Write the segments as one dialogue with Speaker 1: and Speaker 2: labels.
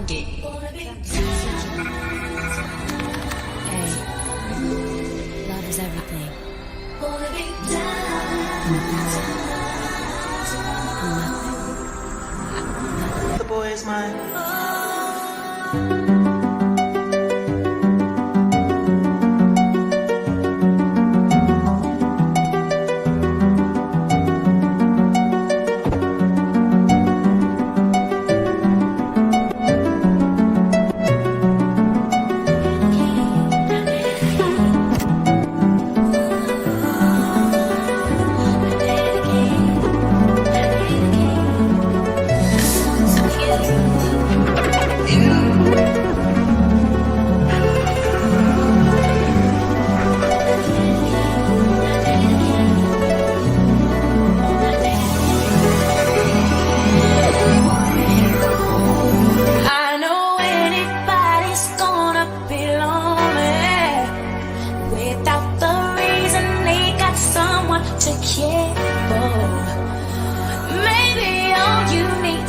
Speaker 1: Love is everything.
Speaker 2: The boy is mine.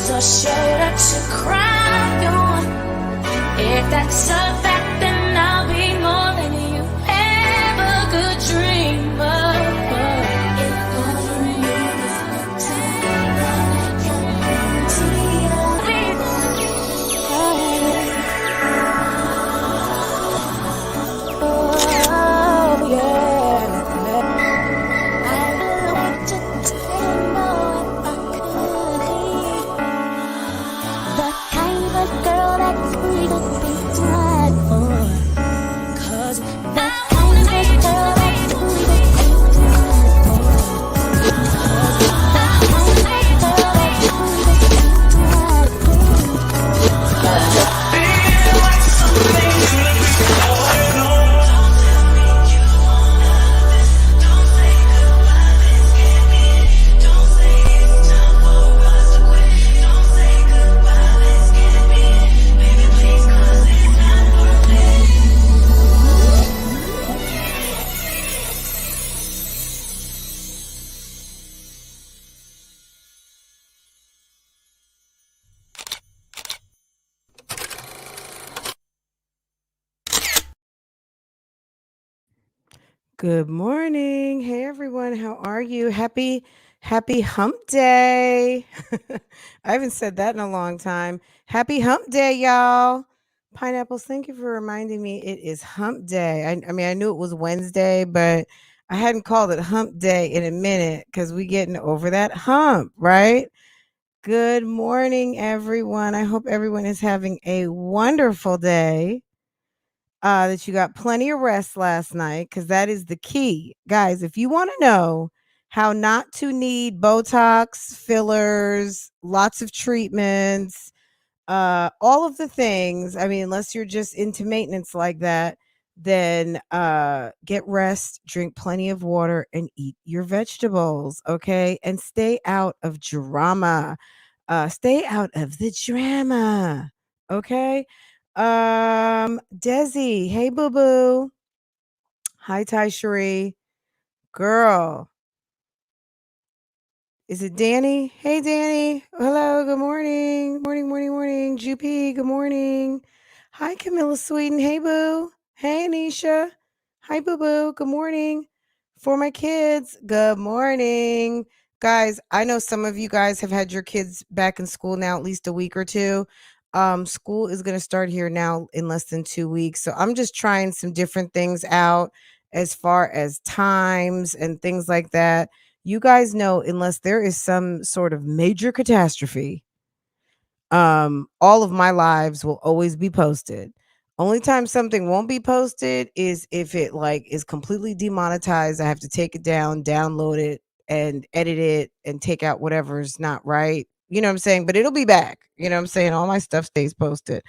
Speaker 1: A shoulder to cry on. If that's a fact, then I'll be more than you ever could dream of. If all you need is the time, I guarantee I'll be oh, yeah. I like to tell no if I could be the kind of girl that's free to be tried for. 'Cause the kind of girl that's free to be tried for. 'Cause the kind of girl that's free to be tried for. Feel like something good is going on. Don't say goodbye, this can't be it. Don't say it's time for us to quit. Don't say goodbye, this can't be it. Baby, please, 'cause it's not worth it.
Speaker 3: Good morning. Hey everyone, how are you? Happy hump day. I haven't said that in a long time. Happy hump day, y'all. Pineapples, thank you for reminding me it is hump day. I mean, I knew it was Wednesday, but I hadn't called it hump day in a minute because we getting over that hump, right? Good morning, everyone. I hope everyone is having a wonderful day. That you got plenty of rest last night, because that is the key. Guys, if you want to know how not to need Botox, fillers, lots of treatments, all of the things, I mean, unless you're just into maintenance like that, then get rest, drink plenty of water, and eat your vegetables, okay? And stay out of drama. Stay out of the drama, okay? Desi, hey boo boo. Hi Ty Cherie. Girl. Is it Danny? Hey Danny. Hello, good morning. Morning. Jupi, good morning. Hi Camilla Sweeten. Hey boo. Hey Anisha. Hi boo boo. Good morning. For my kids, good morning. Guys, I know some of you guys have had your kids back in school now at least a week or two. School is going to start here now in less than 2 weeks. So I'm just trying some different things out as far as times and things like that. You guys know, unless there is some sort of major catastrophe, all of my lives will always be posted. Only time something won't be posted is if it like is completely demonetized. I have to take it down, download it, and edit it and take out whatever's not right. You know what I'm saying? But it'll be back. You know what I'm saying? All my stuff stays posted.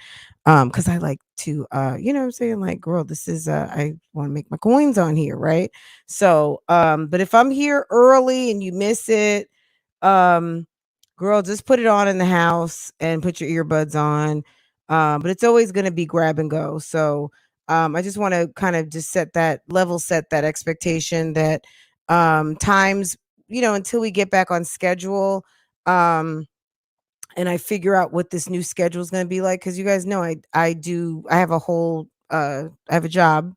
Speaker 3: Because I like to you know what I'm saying? Like, girl, this is I want to make my coins on here, right? So but if I'm here early and you miss it, um girl, just put it on in the house and put your earbuds on. But it's always going to be grab and go. So I just want to kind of just set that expectation that times, you know, until we get back on schedule, um, and I figure out what this new schedule is going to be like, because you guys know I have a whole I have a job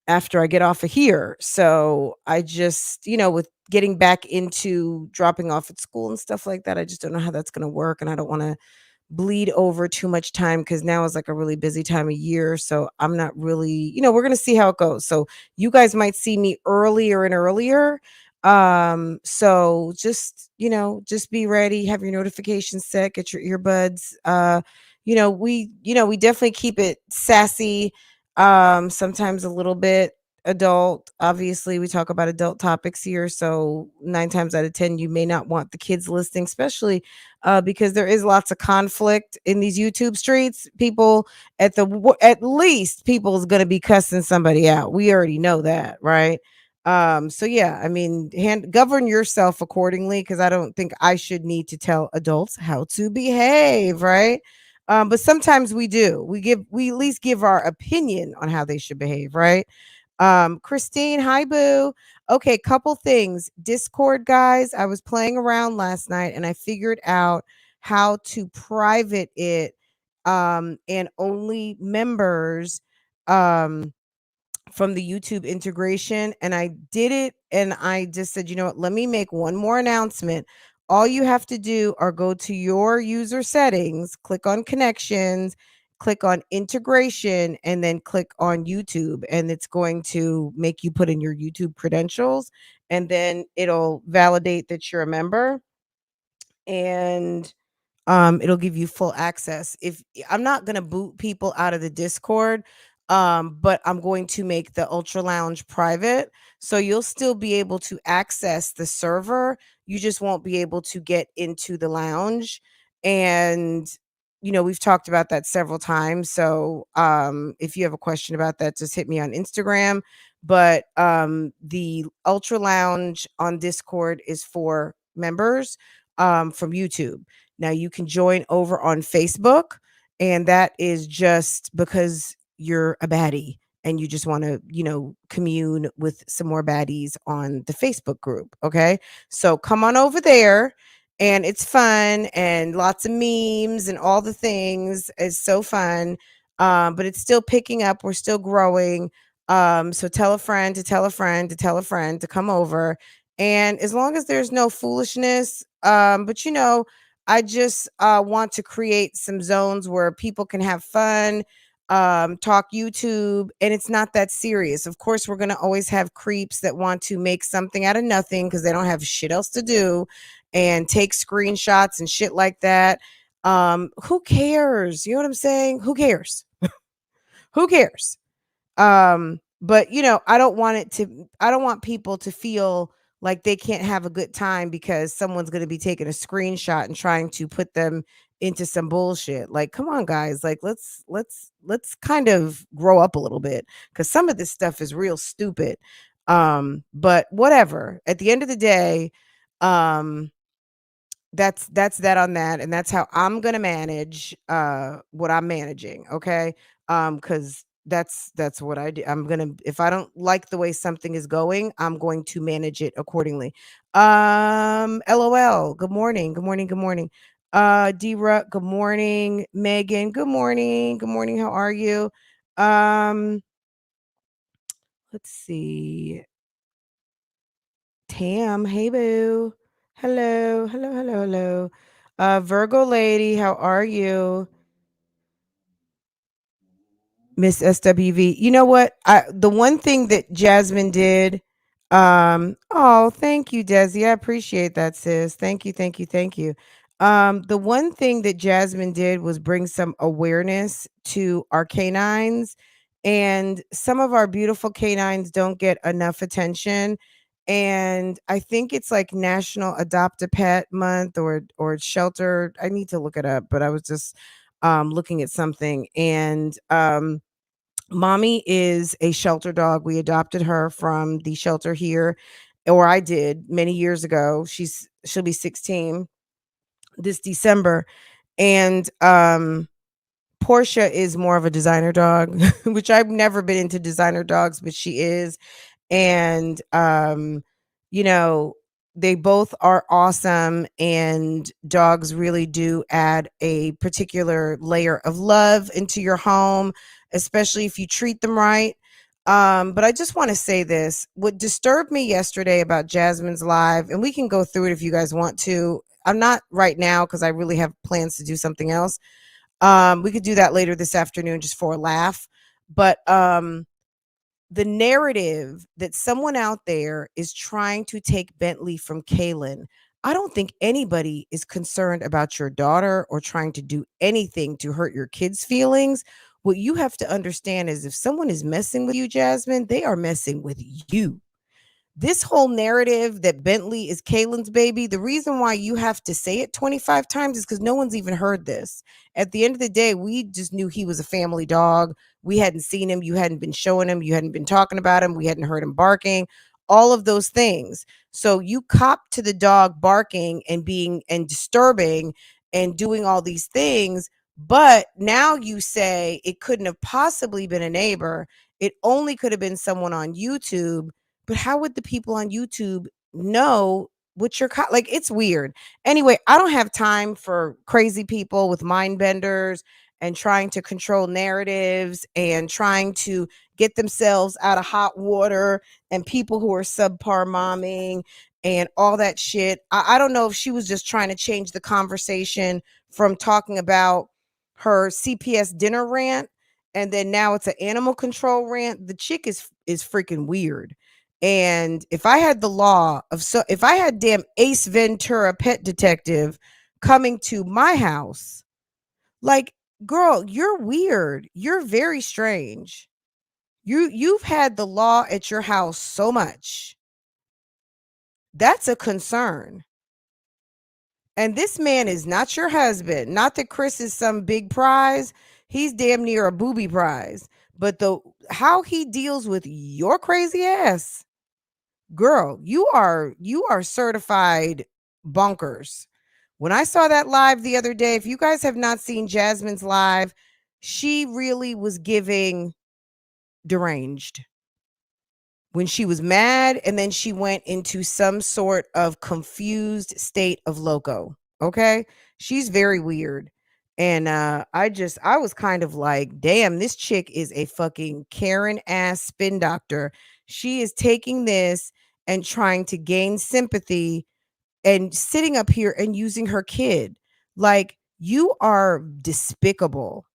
Speaker 3: after I get off of here. So I just, with getting back into dropping off at school and stuff like that, I just don't know how that's going to work, and I don't want to bleed over too much time, because now is like a really busy time of year. So I'm not really, we're gonna see how it goes. So you guys might see me earlier and earlier. So just be ready, have your notifications set, get your earbuds. We definitely keep it sassy, sometimes a little bit adult. Obviously, we talk about adult topics here. So 9 times out of 10, you may not want the kids listening, especially because there is lots of conflict in these YouTube streets. People at least people is going to be cussing somebody out. We already know that, right? So yeah, I mean, govern yourself accordingly, because I don't think I should need to tell adults how to behave, right? But sometimes we do. We at least give our opinion on how they should behave, right? Christine, hi boo. Okay, couple things. Discord guys, I was playing around last night and I figured out how to private it, and only members um from the YouTube integration. And I did it, and I just said, you know what, let me make one more announcement. All you have to do are go to your user settings, click on connections, click on integration, and then click on YouTube. And it's going to make you put in your YouTube credentials, and then it'll validate that you're a member. And it'll give you full access. If I'm not going to boot people out of the Discord, but I'm going to make the Ultra Lounge private, so you'll still be able to access the server. You just won't be able to get into the lounge. And we've talked about that several times. So if you have a question about that, just hit me on Instagram. But the Ultra Lounge on Discord is for members from YouTube. Now you can join over on Facebook, and that is just because you're a baddie and you just want to, commune with some more baddies on the Facebook group. Okay. So come on over there, and it's fun and lots of memes and all the things. It's so fun. But it's still picking up. We're still growing. So tell a friend to tell a friend to tell a friend to come over. And as long as there's no foolishness, but I just want to create some zones where people can have fun, talk YouTube, and it's not that serious. Of course, we're going to always have creeps that want to make something out of nothing because they don't have shit else to do and take screenshots and shit like that. Who cares? You know what I'm saying? Who cares? Who cares? But I don't want people to feel like they can't have a good time because someone's going to be taking a screenshot and trying to put them into some bullshit. Like, come on guys, like let's kind of grow up a little bit, cuz some of this stuff is real stupid. But whatever. At the end of the day, um that's that on that, and that's how I'm gonna manage what I'm managing. Okay. Because that's what I do. I'm gonna, if I don't like the way something is going, I'm going to manage it accordingly. LOL, good morning, good morning, good morning. D-Ruck, good morning. Megan, good morning, good morning, how are you? um let's see. Tam, hey boo. Hello, hello, hello, hello. Virgo lady, how are you? Miss SWV. You know what? The one thing that Jasmine did, oh, thank you, Desi. I appreciate that, sis. Thank you, thank you, thank you. The one thing that Jasmine did was bring some awareness to our canines, and some of our beautiful canines don't get enough attention. And I think it's like National Adopt a Pet Month, or shelter. I need to look it up, but I was just looking at something. And Mommy is a shelter dog. We adopted her from the shelter here, or I did many years ago. She'll be 16 this December. And Portia is more of a designer dog, which I've never been into designer dogs, but she is. And you know, they both are awesome, and dogs really do add a particular layer of love into your home, especially if you treat them right. But I just want to say this. What disturbed me yesterday about Jasmine's live, and we can go through it if you guys want to. I'm not right now because I really have plans to do something else. We could do that later this afternoon just for a laugh. But the narrative that someone out there is trying to take Bentley from Kaylin, I don't think anybody is concerned about your daughter or trying to do anything to hurt your kids' feelings. What you have to understand is if someone is messing with you, Jasmine, they are messing with you. This whole narrative that Bentley is Kaylin's baby, the reason why you have to say it 25 times is because no one's even heard this. At the end of the day, we just knew he was a family dog. We hadn't seen him. You hadn't been showing him. You hadn't been talking about him. We hadn't heard him barking, all of those things. So you cop to the dog barking and being and disturbing and doing all these things. But now you say it couldn't have possibly been a neighbor. It only could have been someone on YouTube, but how would the people on YouTube know what you're like? It's weird. Anyway, I don't have time for crazy people with mind benders and trying to control narratives and trying to get themselves out of hot water and people who are subpar momming and all that shit. I don't know if she was just trying to change the conversation from talking about her CPS dinner rant and then now it's an animal control rant. The chick is freaking weird. And if I had the law of if I had damn Ace Ventura pet detective coming to my house, like, girl, you're weird. You're very strange. You've had the law at your house so much. That's a concern. And this man is not your husband. Not that Chris is some big prize. He's damn near a booby prize. But the how he deals with your crazy ass, girl, you are certified bonkers. When I saw that live the other day, if you guys have not seen Jasmine's live, she really was giving deranged when she was mad, and then she went into some sort of confused state of loco. Okay, she's very weird. And I was kind of like, damn, this chick is a fucking Karen ass spin doctor. She is taking this and trying to gain sympathy and sitting up here and using her kid. Like, you are despicable.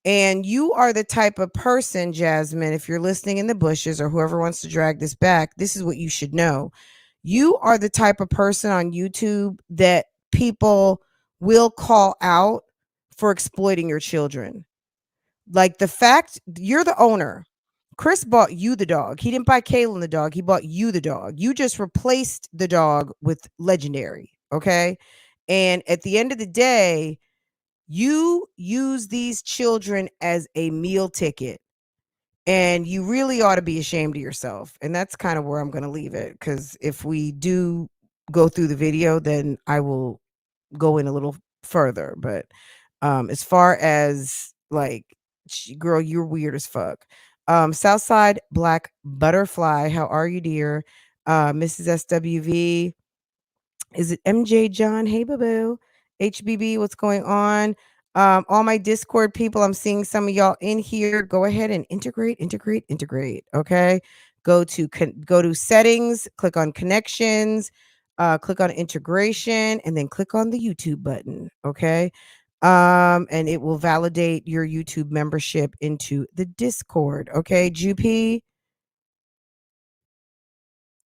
Speaker 3: And you are the type of person, Jasmine, if you're listening in the bushes or whoever wants to drag this back, this is what you should know. You are the type of person on YouTube that people will call out for exploiting your children. Like, the fact you're the owner. Chris bought you the dog. He didn't buy Kaylin the dog. He bought you the dog. You just replaced the dog with Legendary. Okay. And at the end of the day, you use these children as a meal ticket, and you really ought to be ashamed of yourself. And that's kind of where I'm going to leave it, because if we do go through the video, then I will go in a little further. But as far as like, girl, you're weird as fuck. Southside Black Butterfly, how are you, dear? Mrs. SWV, is it MJ John? Hey, boo boo. HBB, what's going on? All my Discord people, I'm seeing some of y'all in here. Go ahead and integrate. Okay. Go to settings, click on connections, click on integration, and then click on the YouTube button. Okay. And it will validate your YouTube membership into the Discord. Okay, GP.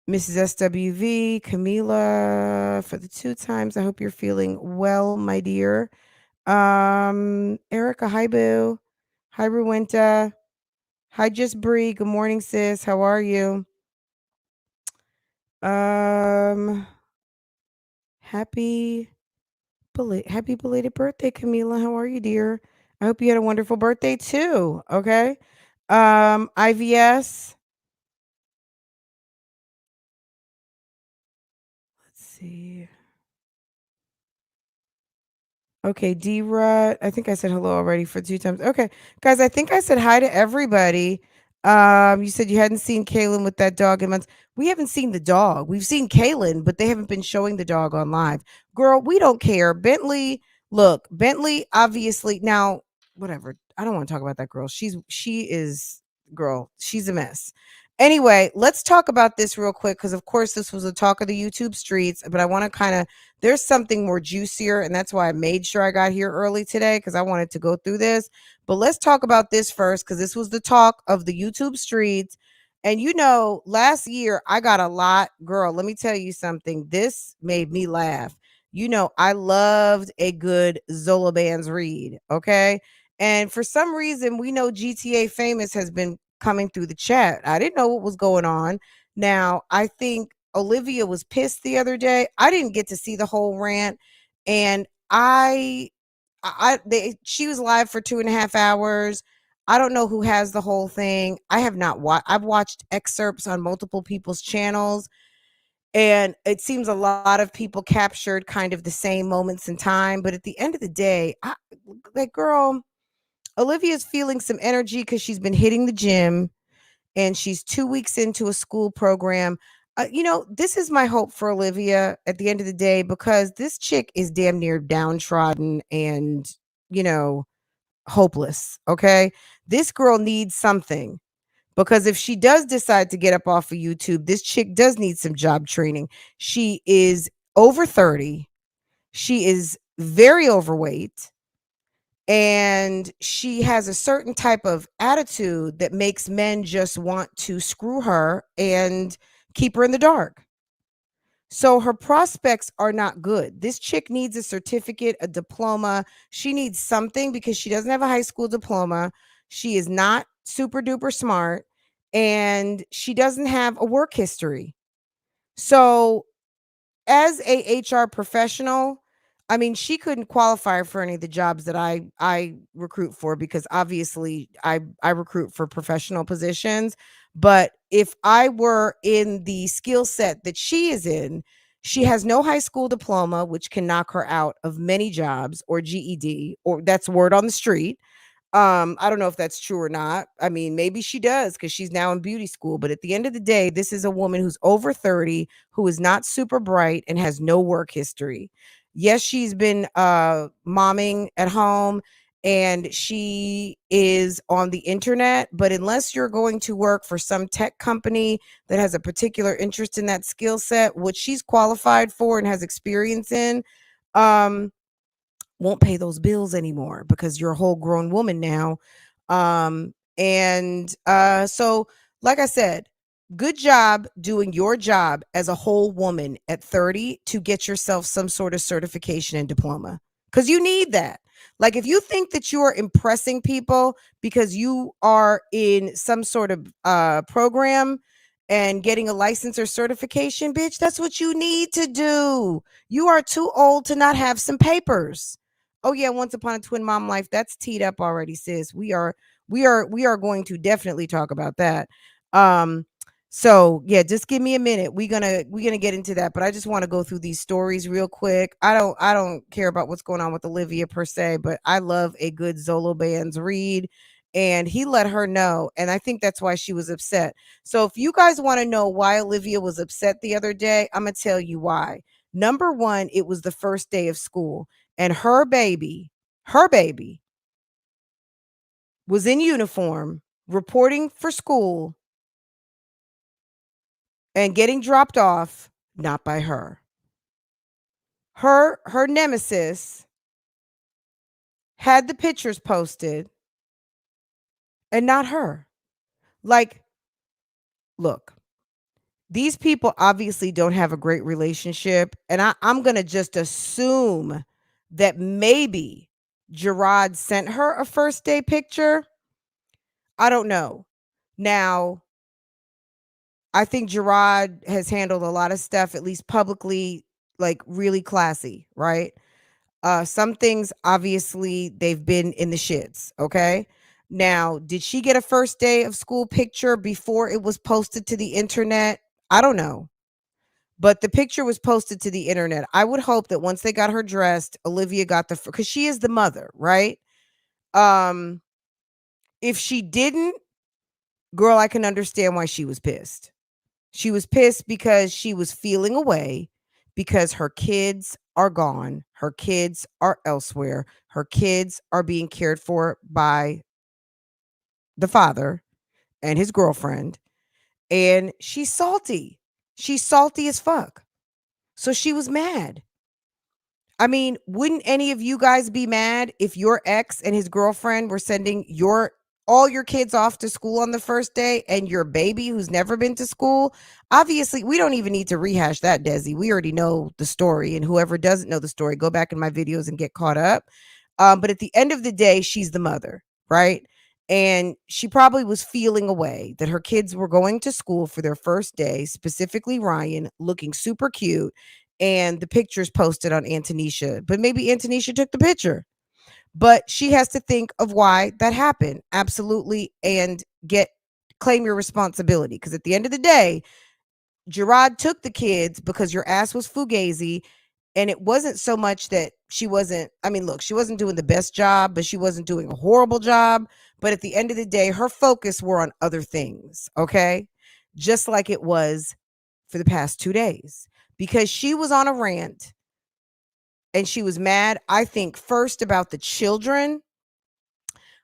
Speaker 3: Mrs. SWV, Camila, for the 2 times. I hope you're feeling well, my dear. Erica, hi boo. Hi Ruwenta. Hi Just Bree. Good morning, sis. How are you? Um happy happy belated birthday, Camila. How are you, dear? I hope you had a wonderful birthday too. Okay. IVS. Let's see. Okay, D-Rut. I think I said hello already for 2 times. Okay, guys, I think I said hi to everybody. You said you hadn't seen Kaylin with that dog in months. We haven't seen the dog. We've seen Kaylin, but they haven't been showing the dog on live. Girl, we don't care. Bentley, look, Bentley obviously now, whatever. I don't want to talk about that girl. She is girl, she's a mess. Anyway, let's talk about this real quick because of course this was a talk of the YouTube streets, but I want to kind of there's something more juicier, and that's why I made sure I got here early today because I wanted to go through this. But let's talk about this first because this was the talk of the YouTube streets. And you know, last year I got a lot. Girl, let me tell you something. This made me laugh. You know, I loved a good Zola Bands read. Okay. And for some reason, we know GTA Famous has been coming through the chat. I didn't know what was going on. Now, I think Olivia was pissed the other day. I didn't get to see the whole rant. And she was live for 2.5 hours. I don't know who has the whole thing. I have not watched. I've watched excerpts on multiple people's channels, and it seems a lot of people captured kind of the same moments in time. But at the end of the day, like, girl, Olivia's feeling some energy because she's been hitting the gym and she's 2 weeks into a school program. You know, this is my hope for Olivia at the end of the day because this chick is damn near downtrodden and, you know, hopeless. Okay. This girl needs something because if she does decide to get up off of YouTube, this chick does need some job training. She is over 30. She is very overweight and she has a certain type of attitude that makes men just want to screw her and keep her in the dark. So her prospects are not good. This chick needs a certificate, a diploma. She needs something because she doesn't have a high school diploma. She is not super duper smart and she doesn't have a work history. So as a HR professional, I mean, she couldn't qualify for any of the jobs that I recruit for because obviously I recruit for professional positions. But if I were in the skill set that she is in, she has no high school diploma, which can knock her out of many jobs, or GED, or that's word on the street. I don't know if that's true or not. I mean, maybe she does because she's now in beauty school. But at the end of the day, this is a woman who's over 30, who is not super bright and has no work history. Yes, she's been momming at home and she is on the internet, but unless you're going to work for some tech company that has a particular interest in that skill set, which she's qualified for and has experience in, um, won't pay those bills anymore because you're a whole grown woman now. So like I said, good job doing your job as a whole woman at 30 to get yourself some sort of certification and diploma because you need that. Like, if you think that you are impressing people because you are in some sort of program and getting a license or certification, bitch, that's what you need to do. You are too old to not have some papers. Oh yeah, once upon a twin mom life, that's teed up already, sis. We are going to definitely talk about that. Um, so yeah, just give me a minute. We're gonna get into that, but I just want to go through these stories real quick. I don't care about what's going on with Olivia per se, but I love a good Zolo Bands read. And he let her know, and I think that's why she was upset. So if you guys want to know why Olivia was upset the other day, I'm gonna tell you why. Number one, it was the first day of school, and her baby was in uniform, reporting for school and getting dropped off, not by her. Her nemesis had the pictures posted and not her. Like, look, these people obviously don't have a great relationship. And I'm going to just assume that maybe Gerard sent her a first day picture. I don't know. Now, I think Gerard has handled a lot of stuff, at least publicly, like really classy, right? Some things, obviously, they've been in the shits. Okay. Now, did she get a first day of school picture before it was posted to the internet? I don't know. But the picture was posted to the internet. I would hope that once they got her dressed, Olivia got because she is the mother, right? Um, if she didn't, girl, I can understand why she was pissed. She was pissed because she was feeling away because her kids are gone. Her kids are elsewhere. Her kids are being cared for by the father and his girlfriend. And she's salty. She's salty as fuck. So she was mad. I mean, wouldn't any of you guys be mad if your ex and his girlfriend were sending all your kids off to school on the first day and your baby who's never been to school? Obviously, we don't even need to rehash that, Desi. We already know the story, and whoever doesn't know the story, go back in my videos and get caught up. But at the end of the day, she's the mother, right? And she probably was feeling away that her kids were going to school for their first day, specifically Ryan, looking super cute, and the pictures posted on Antonisha. But maybe Antonisha took the picture. But she has to think of why that happened. Absolutely. And claim your responsibility. Because at the end of the day, Gerard took the kids because your ass was fugazi. And it wasn't so much that she wasn't doing the best job, but she wasn't doing a horrible job. But at the end of the day, her focus were on other things. Okay. Just like it was for the past 2 days, because she was on a rant and she was mad, I think, first about the children.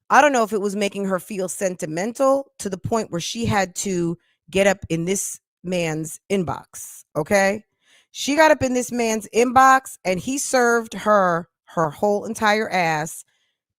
Speaker 3: I don't know if it was making her feel sentimental to the point where she had to get up in this man's inbox. Okay. She got up in this man's inbox and he served her whole entire ass.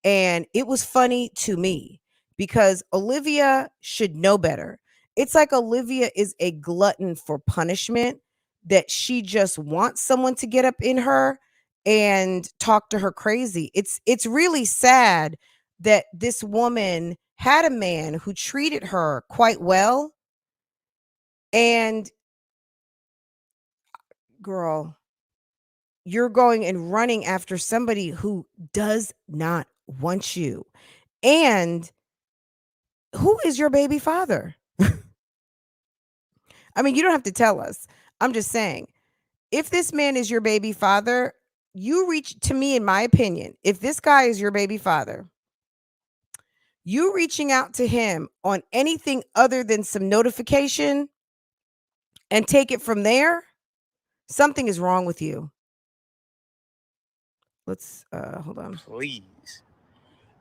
Speaker 3: And it was funny to me because Olivia should know better. It's like Olivia is a glutton for punishment, that she just wants someone to get up in her and talk to her crazy. It's really sad that this woman had a man who treated her quite well. And girl, you're going and running after somebody who does not want you. And who is your baby father? I mean, you don't have to tell us. I'm just saying, if this man is your baby father, to me, in my opinion, if this guy is your baby father, you reaching out to him on anything other than some notification and take it from there, something is wrong with you. Let's hold on.
Speaker 4: Please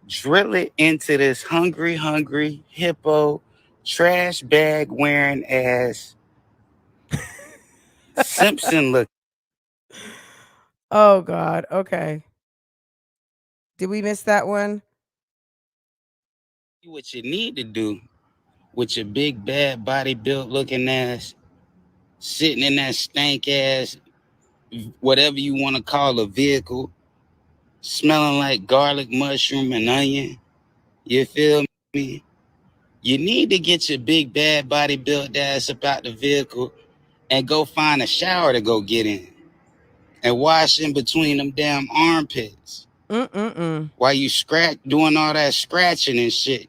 Speaker 4: drill it into this hungry hippo trash bag wearing ass Simpson look.
Speaker 3: Oh God. Okay. Did we miss that one?
Speaker 4: What you need to do with your big bad body built looking ass sitting in that stank ass whatever you want to call a vehicle, smelling like garlic, mushroom, and onion. You feel me? You need to get your big bad body built ass up out the vehicle and go find a shower to go get in and wash in between them damn armpits. While you doing all that scratching and shit.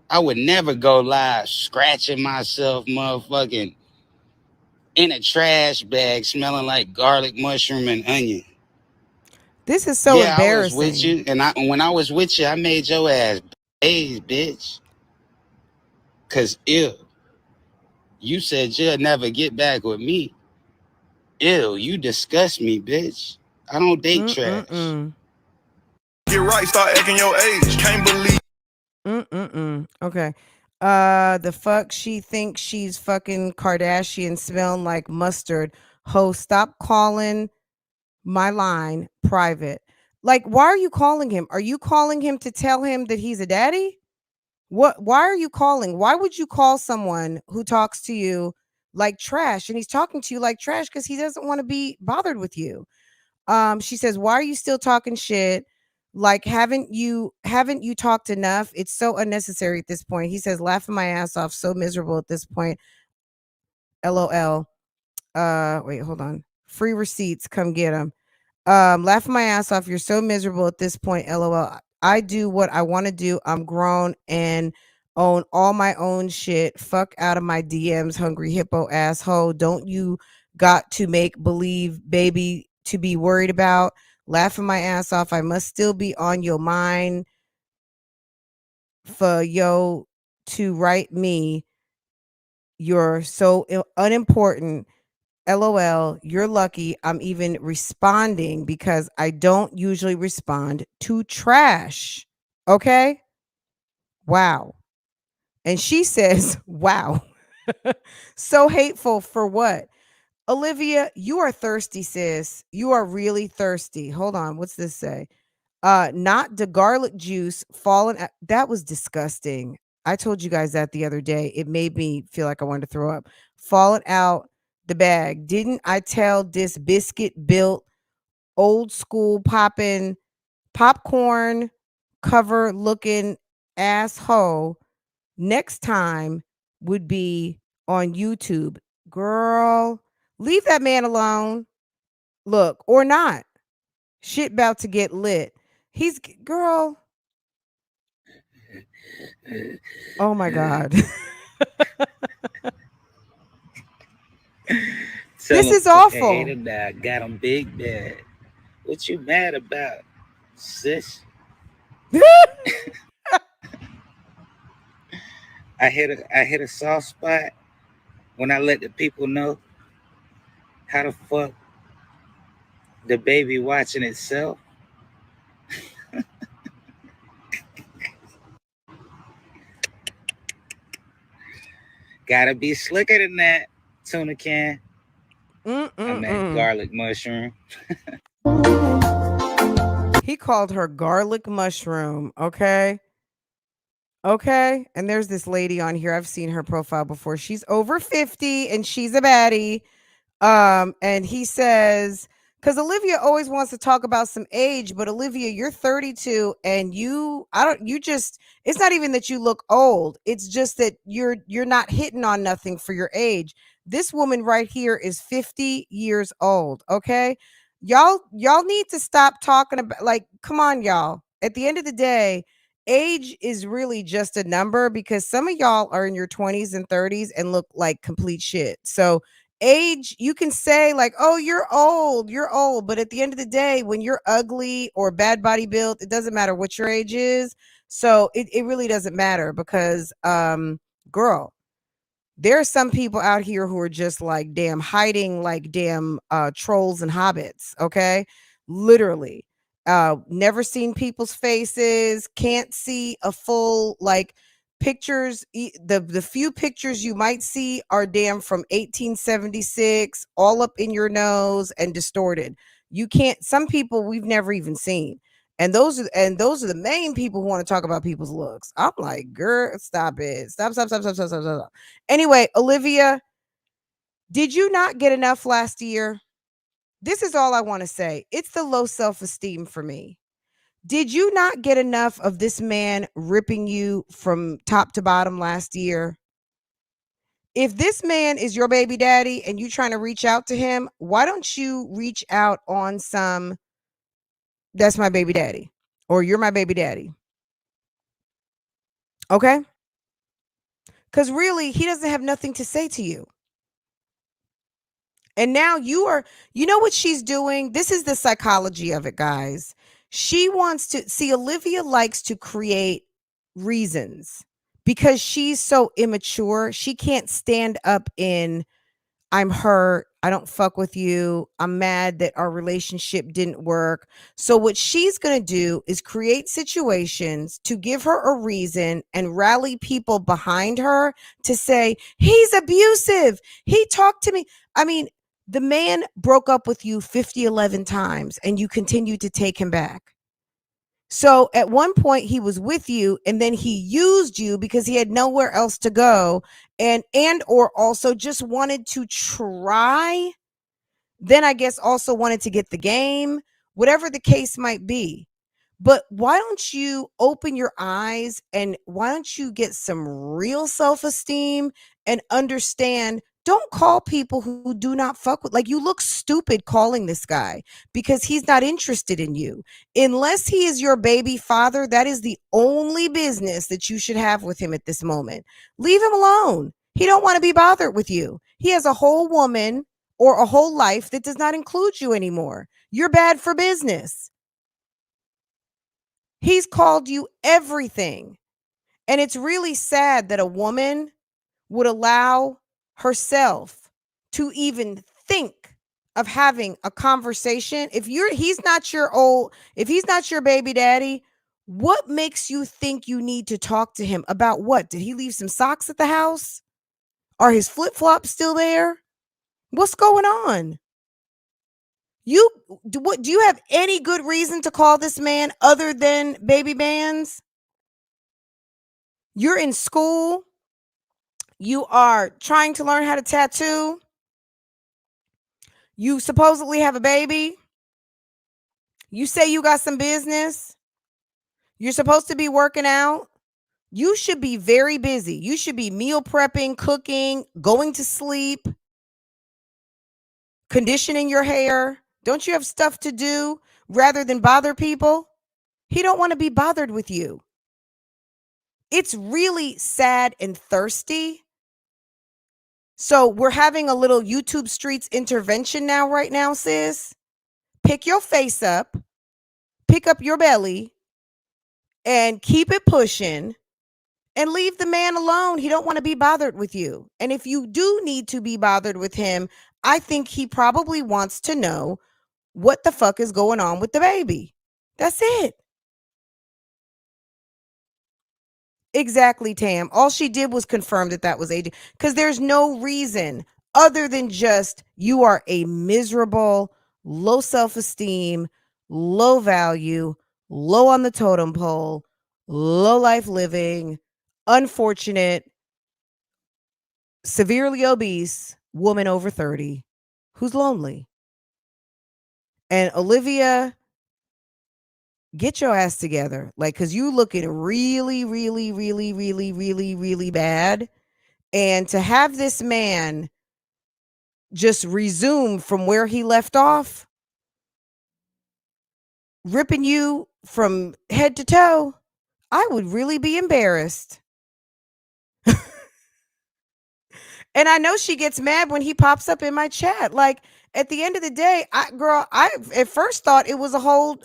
Speaker 4: I would never go live scratching myself motherfucking in a trash bag smelling like garlic, mushroom, and onion.
Speaker 3: This is so embarrassing.
Speaker 4: I was with you, and when I was with you, I made your ass bathe, bitch. Cause ew, you said you'll never get back with me. Ew, you disgust me, bitch. I don't date trash.
Speaker 5: Get right, start acting your age. Can't believe.
Speaker 3: Okay. The fuck she thinks she's fucking Kardashian, smelling like mustard. Ho, stop calling my line private. Like, why are you calling him? Are you calling him to tell him that he's a daddy? Why are you calling? Why would you call someone who talks to you like trash? And he's talking to you like trash because he doesn't want to be bothered with you. She says, why are you still talking shit? Like, haven't you talked enough? It's so unnecessary at this point. He says, laughing my ass off, so miserable at this point. LOL. Wait, hold on. Free receipts, come get them. Laughing my ass off. You're so miserable at this point. LOL. I do what I want to do. I'm grown and own all my own shit. Fuck out of my DMs, hungry hippo asshole. Don't you got to make believe baby to be worried about? Laughing my ass off. I must still be on your mind for yo to write me, "You're so unimportant. LOL, you're lucky I'm even responding because I don't usually respond to trash." Okay? Wow. And she says, wow. So hateful for what? Olivia, you are thirsty, sis. You are really thirsty. Hold on. What's this say? Not the garlic juice fallen. That was disgusting. I told you guys that the other day. It made me feel like I wanted to throw up. Falling out the bag. Didn't I tell this biscuit built old school popping popcorn cover looking asshole next time would be on YouTube? Girl, leave that man alone. Look, or not. Shit about to get lit. He's girl. Oh my God. This is awful.
Speaker 4: Hated that. Got him big bad. What you mad about, sis? I hit a soft spot when I let the people know how the fuck the baby watching itself. Gotta be slicker than that, tuna can. I meant garlic mushroom.
Speaker 3: He called her garlic mushroom. Okay. Okay. And there's this lady on here. I've seen her profile before. She's over 50 and she's a baddie. And he says, because Olivia always wants to talk about some age, but Olivia, you're 32 and it's not even that you look old. It's just that you're not hitting on nothing for your age. This woman right here is 50 years old. Okay. Y'all need to stop talking about, like, come on, y'all. At the end of the day, age is really just a number because some of y'all are in your 20s and 30s and look like complete shit. So age, you can say like, oh, you're old, but at the end of the day, when you're ugly or bad body built, it doesn't matter what your age is. So it really doesn't matter because girl, there are some people out here who are just like damn hiding like damn trolls and hobbits. Okay, literally never seen people's faces, can't see a full like pictures. The few pictures you might see are damn from 1876, all up in your nose and distorted. You can't, some people we've never even seen. And those are the main people who want to talk about people's looks. I'm like, girl, stop it. Stop. Anyway, Olivia, did you not get enough last year? This is all I want to say. It's the low self-esteem for me. Did you not get enough of this man ripping you from top to bottom last year? If this man is your baby daddy and you trying to reach out to him, why don't you reach out on some, that's my baby daddy, or you're my baby daddy? Okay? Because really, he doesn't have nothing to say to you. And now you know what she's doing? This is the psychology of it, guys. She wants to see, Olivia likes to create reasons because she's so immature. She can't stand up in, I'm hurt, I don't fuck with you, I'm mad that our relationship didn't work. So what she's going to do is create situations to give her a reason and rally people behind her to say, he's abusive, he talked to me. I mean, the man broke up with you 11 times and you continued to take him back. So at one point he was with you and then he used you because he had nowhere else to go and or also just wanted to try. Then I guess also wanted to get the game, whatever the case might be. But why don't you open your eyes and why don't you get some real self-esteem and understand, don't call people who do not fuck with, like, you look stupid calling this guy because he's not interested in you. Unless he is your baby father, that is the only business that you should have with him at this moment. Leave him alone. He don't want to be bothered with you. He has a whole woman or a whole life that does not include you anymore. You're bad for business. He's called you everything. And it's really sad that a woman would allow herself to even think of having a conversation. If he's not your baby daddy, what makes you think you need to talk to him about what? Did he leave some socks at the house? Are his flip-flops still there? What's going on? Do you have any good reason to call this man other than baby bands? You're in school. You are trying to learn how to tattoo. You supposedly have a baby. You say you got some business. You're supposed to be working out. You should be very busy. You should be meal prepping, cooking, going to sleep, conditioning your hair. Don't you have stuff to do rather than bother people? He don't want to be bothered with you. It's really sad and thirsty. So we're having a little YouTube Streets intervention right now, sis. Pick your face up, pick up your belly, and keep it pushing, and leave the man alone. He don't want to be bothered with you. And if you do need to be bothered with him, I think he probably wants to know what the fuck is going on with the baby. That's it. Exactly, Tam. All she did was confirm that was AJ, because there's no reason other than just you are a miserable, low self-esteem, low value, low on the totem pole, low life living, unfortunate, severely obese woman over 30 who's lonely. And Olivia, get your ass together. Like, because you looking really, really, really, really, really, really bad. And to have this man just resume from where he left off, ripping you from head to toe, I would really be embarrassed. And I know she gets mad when he pops up in my chat. Like, at the end of the day, I at first thought it was a whole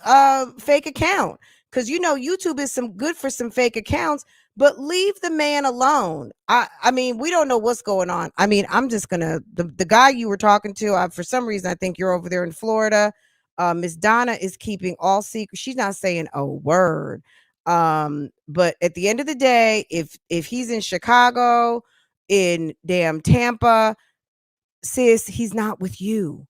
Speaker 3: fake account, because YouTube is some good for some fake accounts, but leave the man alone. I mean, we don't know what's going on. I mean, I'm just gonna the guy you were talking to. For some reason, I think you're over there in Florida. Miss Donna is keeping all secrets. She's not saying a word. But at the end of the day, if he's in Chicago, in damn Tampa, sis, he's not with you.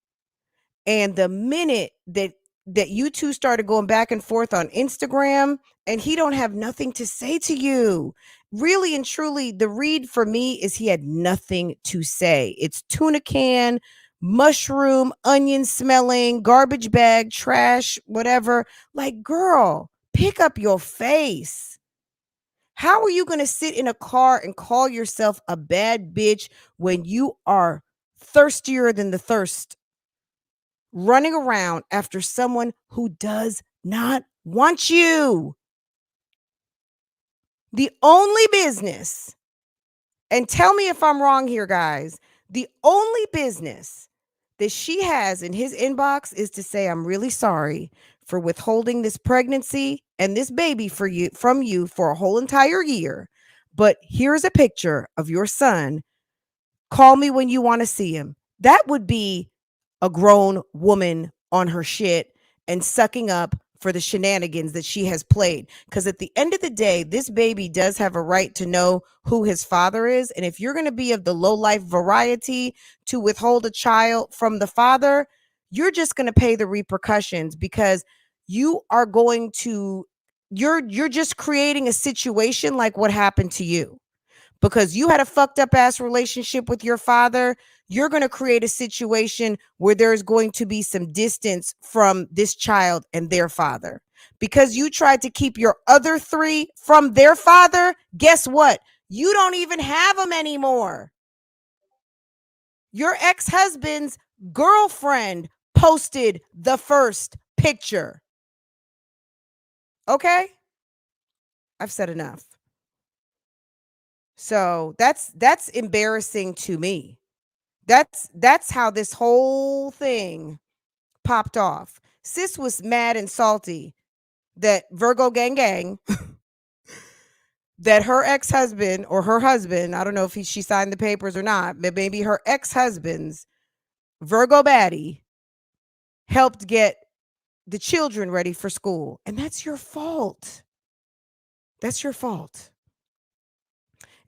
Speaker 3: And the minute that you two started going back and forth on Instagram, and he don't have nothing to say to you, really and truly, the read for me is he had nothing to say. It's tuna can, mushroom, onion smelling, garbage bag, trash, whatever. Like, girl, pick up your face. How are you going to sit in a car and call yourself a bad bitch when you are thirstier than the thirst, running around after someone who does not want you? The only business, and tell me if I'm wrong here, guys, the only business that she has in his inbox is to say, I'm really sorry for withholding this pregnancy and this baby from you for a whole entire year. But here's a picture of your son. Call me when you want to see him. That would be a grown woman on her shit and sucking up for the shenanigans that she has played. Because at the end of the day, this baby does have a right to know who his father is. And if you're going to be of the low life variety to withhold a child from the father, you're just going to pay the repercussions, because you are going to, you're just creating a situation like what happened to you. Because you had a fucked up ass relationship with your father, you're going to create a situation where there's going to be some distance from this child and their father. Because you tried to keep your other three from their father, guess what? You don't even have them anymore. Your ex-husband's girlfriend posted the first picture. Okay? I've said enough. So that's embarrassing to me. That's how this whole thing popped off. Sis was mad and salty that Virgo gang that her ex-husband or her husband, I don't know if she signed the papers or not, but maybe her ex-husband's Virgo baddie helped get the children ready for school. And that's your fault. That's your fault.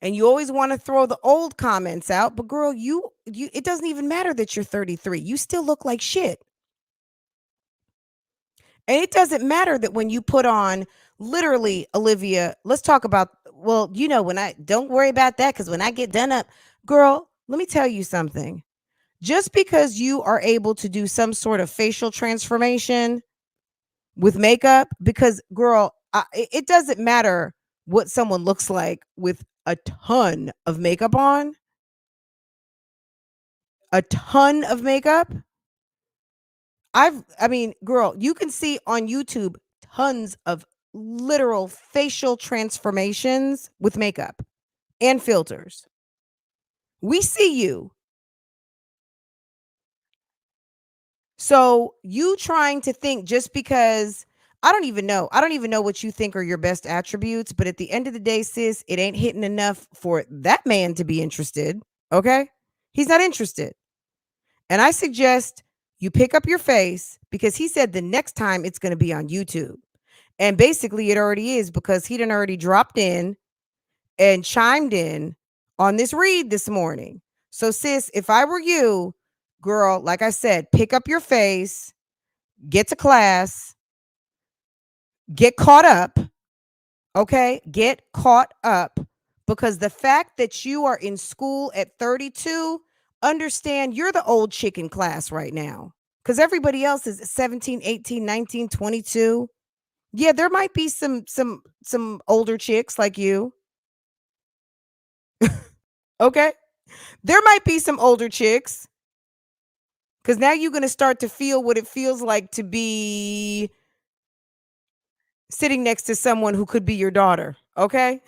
Speaker 3: And you always want to throw the old comments out, but girl, you it doesn't even matter that you're 33. You still look like shit. And it doesn't matter that when you put on, literally, Olivia, let's talk about, well, when don't worry about that, because when I get done up, girl, let me tell you something. Just because you are able to do some sort of facial transformation with makeup, because girl, it doesn't matter what someone looks like with a ton of makeup on, a ton of makeup. Girl, you can see on YouTube tons of literal facial transformations with makeup and filters. We see you. So you trying to think just because I don't even know what you think are your best attributes, but at the end of the day, sis, it ain't hitting enough for that man to be interested. Okay? He's not interested. And I suggest you pick up your face, because he said the next time it's going to be on YouTube. And basically it already is, because he done already dropped in and chimed in on this read this morning. So sis, if I were you, girl, like I said, pick up your face, get to class, get caught up. Okay? Get caught up, because the fact that you are in school at 32, understand you're the old chick in class right now, because everybody else is 17, 18, 19, 22. Yeah, there might be some older chicks like you. Okay? There might be some older chicks, because now you're going to start to feel what it feels like to be sitting next to someone who could be your daughter. Okay?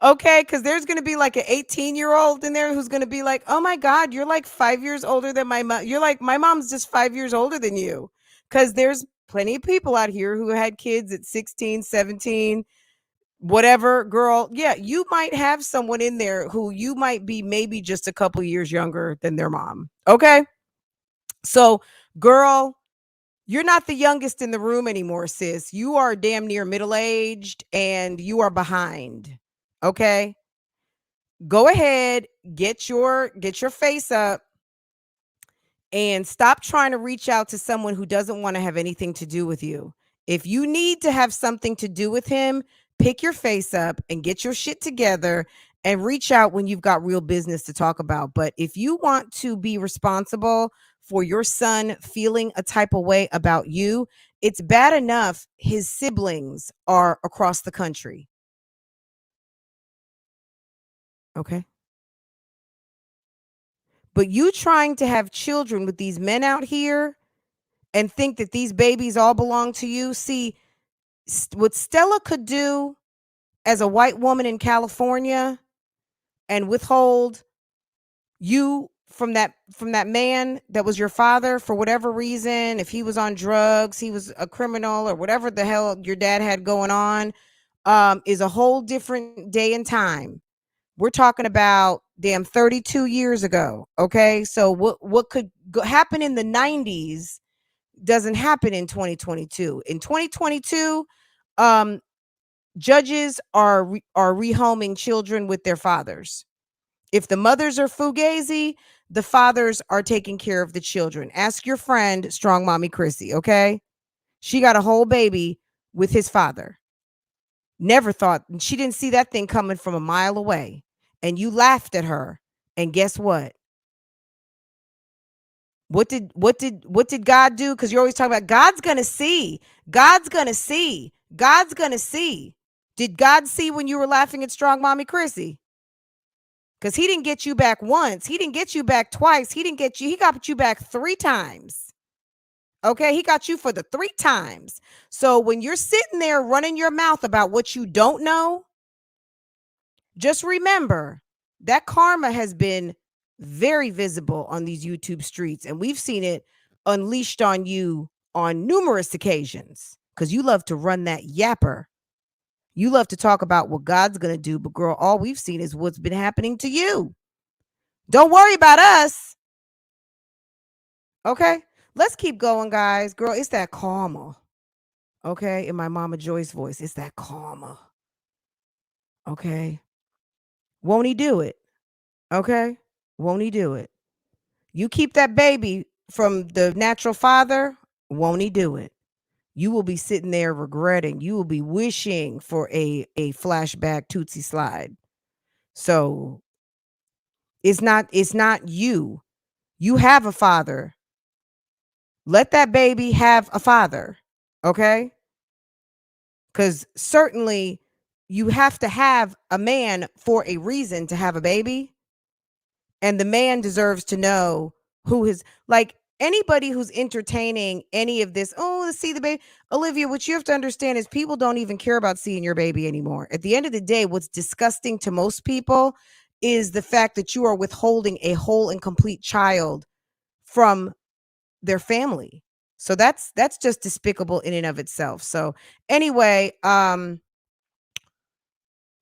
Speaker 3: Okay, because there's going to be like an 18-year-old in there who's going to be like, oh my God, you're like 5 years older than my mom. You're like, my mom's just 5 years older than you. Because there's plenty of people out here who had kids at 16, 17, whatever. Girl, yeah, you might have someone in there who you might be maybe just a couple years younger than their mom. Okay? So, girl, you're not the youngest in the room anymore, sis. You are damn near middle-aged and you are behind. Okay? Go ahead, get your face up, and stop trying to reach out to someone who doesn't want to have anything to do with you. If you need to have something to do with him, pick your face up and get your shit together and reach out when you've got real business to talk about. But if you want to be responsible for your son feeling a type of way about you, it's bad enough his siblings are across the country. Okay? But you trying to have children with these men out here and think that these babies all belong to you. See, what Stella could do as a white woman in California and withhold you from that man that was your father for whatever reason, if he was on drugs, he was a criminal, or whatever the hell your dad had going on, is a whole different day and time. We're talking about damn 32 years ago. Okay. So what could happen in the 90s doesn't happen in 2022. In 2022, judges are rehoming children with their fathers. If the mothers are fugazi, the fathers are taking care of the children. Ask your friend, Strong Mommy Chrissy. Okay. She got a whole baby with his father. Never thought, she didn't see that thing coming from a mile away. And you laughed at her. And guess what? What did God do? Because you're always talking about God's gonna see. God's gonna see. God's gonna see. Did God see when you were laughing at Strong Mommy Chrissy? Because he didn't get you back once. He didn't get you back twice. He got you back 3 times. Okay, he got you for the 3 times. So when you're sitting there running your mouth about what you don't know, just remember that karma has been very visible on these YouTube streets, and we've seen it unleashed on you on numerous occasions, because you love to run that yapper. You love to talk about what God's going to do, but girl, all we've seen is what's been happening to you. Don't worry about us. Okay? Let's keep going, guys. Girl, it's that karma. Okay? In my Mama Joyce voice, it's that karma. Okay? Won't he do it? Okay? Won't he do it? You keep that baby from the natural father, won't he do it? You will be sitting there regretting. You will be wishing for a flashback Tootsie slide. So it's not you. You have a father. Let that baby have a father. Okay? Because certainly you have to have a man for a reason to have a baby. And the man deserves to know who his, like, anybody who's entertaining any of this, oh, let's see the baby. Olivia, what you have to understand is people don't even care about seeing your baby anymore. At the end of the day, what's disgusting to most people is the fact that you are withholding a whole and complete child from their family. So that's just despicable in and of itself. So anyway,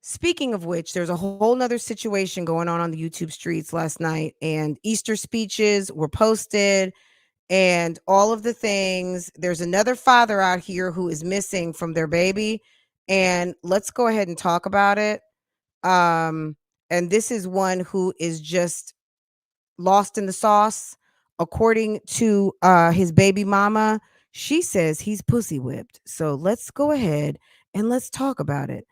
Speaker 3: speaking of which, there's a whole nother situation going on the YouTube streets last night, and Easter speeches were posted and all of the things. There's another father out here who is missing from their baby, and let's go ahead and talk about it. And this is one who is just lost in the sauce. According to his baby mama, she says he's pussy whipped. So let's go ahead and let's talk about it.